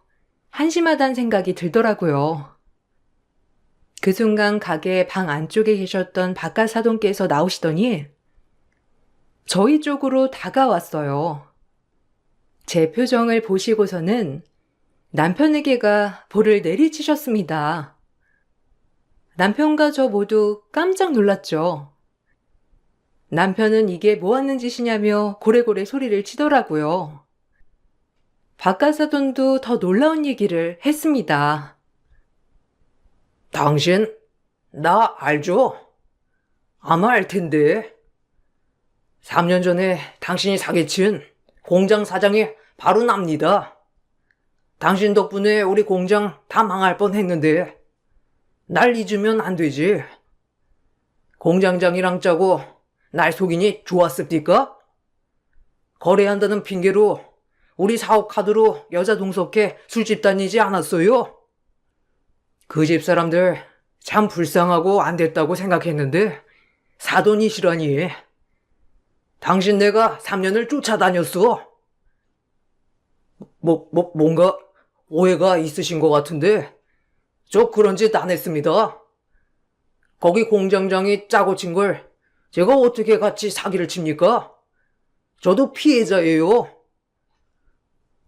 한심하다는 생각이 들더라고요. 그 순간 가게 방 안쪽에 계셨던 바깥 사돈께서 나오시더니 저희 쪽으로 다가왔어요. 제 표정을 보시고서는 남편에게가 볼을 내리치셨습니다. 남편과 저 모두 깜짝 놀랐죠. 남편은 이게 뭐 하는 짓이냐며 고래고래 소리를 치더라고요. 바깥 사돈도 더 놀라운 얘기를 했습니다. 당신, 나 알죠? 아마 알 텐데. 3년 전에 당신이 사기친 공장 사장이 바로 납니다. 당신 덕분에 우리 공장 다 망할 뻔 했는데, 날 잊으면 안 되지. 공장장이랑 짜고 날 속이니 좋았습니까? 거래한다는 핑계로 우리 사업 카드로 여자 동석해 술집 다니지 않았어요? 그 집 사람들 참 불쌍하고 안 됐다고 생각했는데 사돈이시라니. 당신 내가 3년을 쫓아다녔어. 뭔가 오해가 있으신 것 같은데 저 그런 짓 안 했습니다. 거기 공장장이 짜고 친 걸 제가 어떻게 같이 사기를 칩니까? 저도 피해자예요.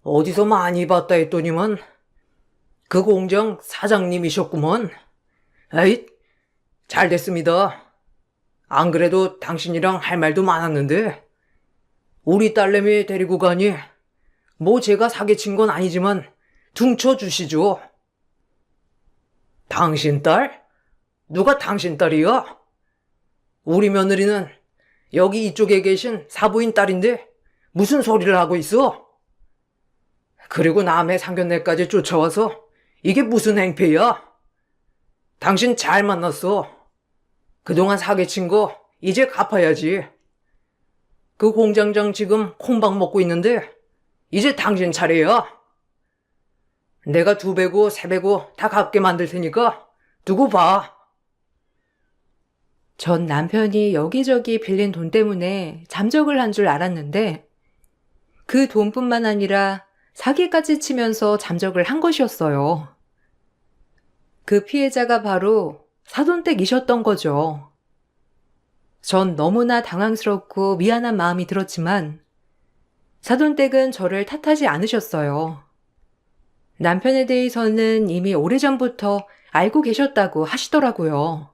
어디서 많이 봤다 했더니만 그 공장 사장님이셨구먼. 에잇, 잘 됐습니다. 안 그래도 당신이랑 할 말도 많았는데 우리 딸내미 데리고 가니 뭐 제가 사기친 건 아니지만 둥쳐주시죠. 당신 딸? 누가 당신 딸이야? 우리 며느리는 여기 이쪽에 계신 사부인 딸인데 무슨 소리를 하고 있어? 그리고 남의 상견례까지 쫓아와서 이게 무슨 행패야? 당신 잘 만났어. 그동안 사기친 거 이제 갚아야지. 그 공장장 지금 콩밥 먹고 있는데 이제 당신 차례야. 내가 2배고 3배고 다 갚게 만들 테니까 두고 봐. 전 남편이 여기저기 빌린 돈 때문에 잠적을 한 줄 알았는데 그 돈뿐만 아니라 사기까지 치면서 잠적을 한 것이었어요. 그 피해자가 바로 사돈댁이셨던 거죠. 전 너무나 당황스럽고 미안한 마음이 들었지만 사돈댁은 저를 탓하지 않으셨어요. 남편에 대해서는 이미 오래전부터 알고 계셨다고 하시더라고요.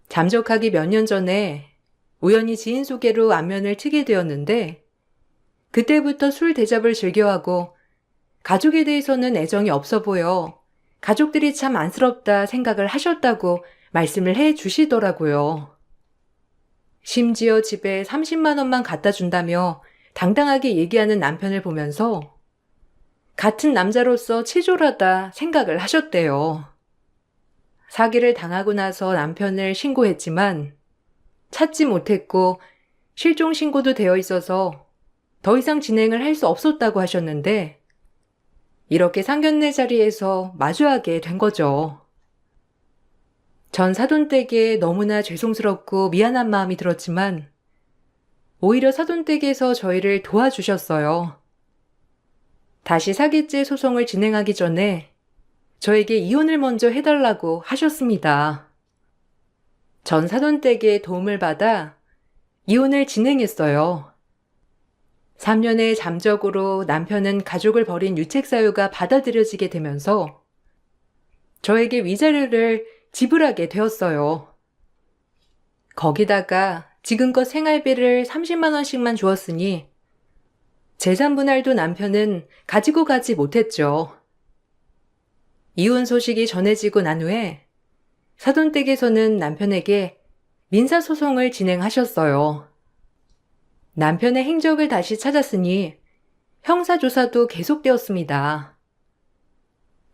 잠적하기 몇 년 전에 우연히 지인 소개로 안면을 트게 되었는데 그때부터 술 대접을 즐겨하고 가족에 대해서는 애정이 없어 보여 가족들이 참 안쓰럽다 생각을 하셨다고 말씀을 해 주시더라고요. 심지어 집에 30만 원만 갖다 준다며 당당하게 얘기하는 남편을 보면서 같은 남자로서 치졸하다 생각을 하셨대요. 사기를 당하고 나서 남편을 신고했지만 찾지 못했고 실종 신고도 되어 있어서 더 이상 진행을 할 수 없었다고 하셨는데 이렇게 상견례 자리에서 마주하게 된 거죠. 전 사돈댁에 너무나 죄송스럽고 미안한 마음이 들었지만 오히려 사돈댁에서 저희를 도와주셨어요. 다시 사기죄 소송을 진행하기 전에 저에게 이혼을 먼저 해달라고 하셨습니다. 전 사돈댁의 도움을 받아 이혼을 진행했어요. 3년의 잠적으로 남편은 가족을 버린 유책사유가 받아들여지게 되면서 저에게 위자료를 지불하게 되었어요. 거기다가 지금껏 생활비를 30만 원씩만 주었으니 재산 분할도 남편은 가지고 가지 못했죠. 이혼 소식이 전해지고 난 후에 사돈댁에서는 남편에게 민사소송을 진행하셨어요. 남편의 행적을 다시 찾았으니 형사조사도 계속되었습니다.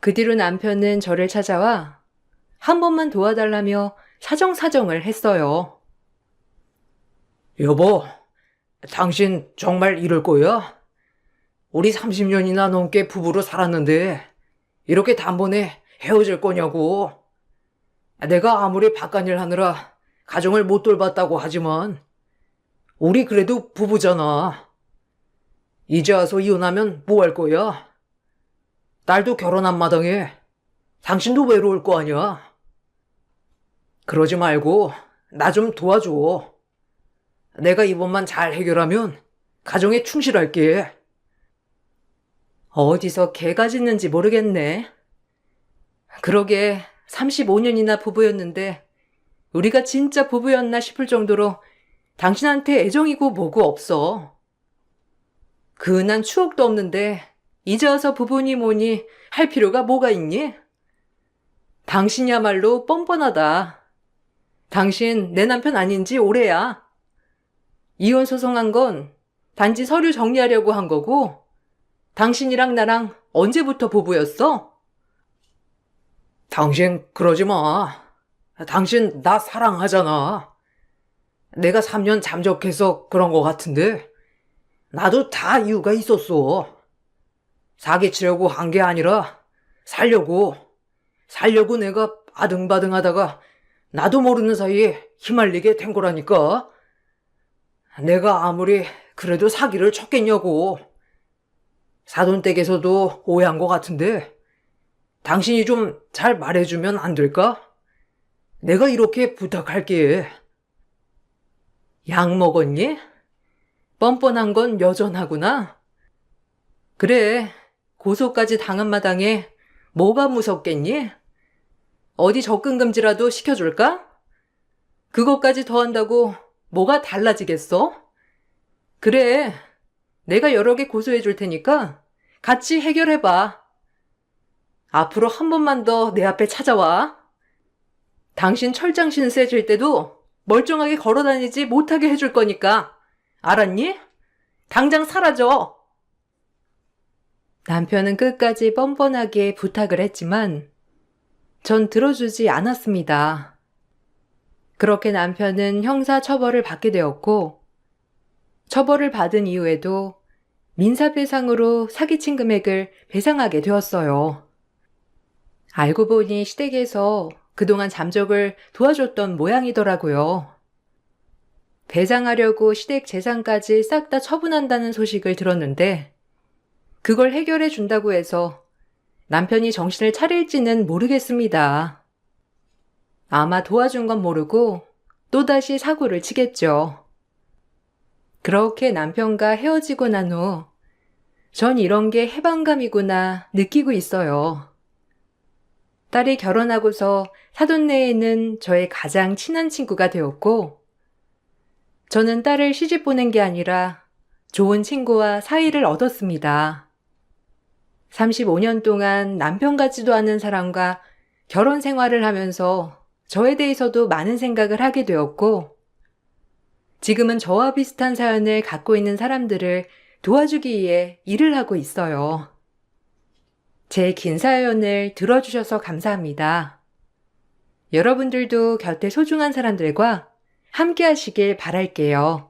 그 뒤로 남편은 저를 찾아와 한 번만 도와달라며 사정사정을 했어요. 여보, 당신 정말 이럴 거야? 우리 30년이나 넘게 부부로 살았는데 이렇게 단번에 헤어질 거냐고. 내가 아무리 바깥일 하느라 가정을 못 돌봤다고 하지만 우리 그래도 부부잖아. 이제 와서 이혼하면 뭐 할 거야? 딸도 결혼한 마당에 당신도 외로울 거 아니야. 그러지 말고 나 좀 도와줘. 내가 이번만 잘 해결하면 가정에 충실할게. 어디서 개가 짖는지 모르겠네. 그러게 35년이나 부부였는데 우리가 진짜 부부였나 싶을 정도로 당신한테 애정이고 뭐고 없어. 근한 추억도 없는데 이제 와서 부부니 뭐니 할 필요가 뭐가 있니? 당신이야말로 뻔뻔하다. 당신 내 남편 아닌 지 오래야. 이혼 소송한 건 단지 서류 정리하려고 한 거고 당신이랑 나랑 언제부터 부부였어? 당신 그러지 마. 당신 나 사랑하잖아. 내가 3년 잠적해서 그런 거 같은데 나도 다 이유가 있었어. 사기치려고 한 게 아니라 살려고 내가 아등바등 하다가 나도 모르는 사이에 휘말리게 된 거라니까. 내가 아무리 그래도 사기를 쳤겠냐고. 사돈댁에서도 오해한 것 같은데 당신이 좀 잘 말해주면 안 될까? 내가 이렇게 부탁할게. 약 먹었니? 뻔뻔한 건 여전하구나. 그래, 고소까지 당한 마당에 뭐가 무섭겠니? 어디 접근금지라도 시켜줄까? 그것까지 더한다고 뭐가 달라지겠어? 그래, 내가 여러 개 고소해 줄 테니까 같이 해결해봐. 앞으로 한 번만 더 내 앞에 찾아와. 당신 철장 신세 질 때도 멀쩡하게 걸어다니지 못하게 해줄 거니까. 알았니? 당장 사라져. 남편은 끝까지 뻔뻔하게 부탁을 했지만 전 들어주지 않았습니다. 그렇게 남편은 형사 처벌을 받게 되었고 처벌을 받은 이후에도 민사배상으로 사기친 금액을 배상하게 되었어요. 알고 보니 시댁에서 그동안 잠적을 도와줬던 모양이더라고요. 배상하려고 시댁 재산까지 싹 다 처분한다는 소식을 들었는데 그걸 해결해 준다고 해서 남편이 정신을 차릴지는 모르겠습니다. 아마 도와준 건 모르고 또다시 사고를 치겠죠. 그렇게 남편과 헤어지고 난 후 전 이런 게 해방감이구나 느끼고 있어요. 딸이 결혼하고서 사돈네에는 저의 가장 친한 친구가 되었고 저는 딸을 시집 보낸 게 아니라 좋은 친구와 사이를 얻었습니다. 35년 동안 남편 같지도 않은 사람과 결혼 생활을 하면서 저에 대해서도 많은 생각을 하게 되었고 지금은 저와 비슷한 사연을 갖고 있는 사람들을 도와주기 위해 일을 하고 있어요. 제 긴 사연을 들어주셔서 감사합니다. 여러분들도 곁에 소중한 사람들과 함께 하시길 바랄게요.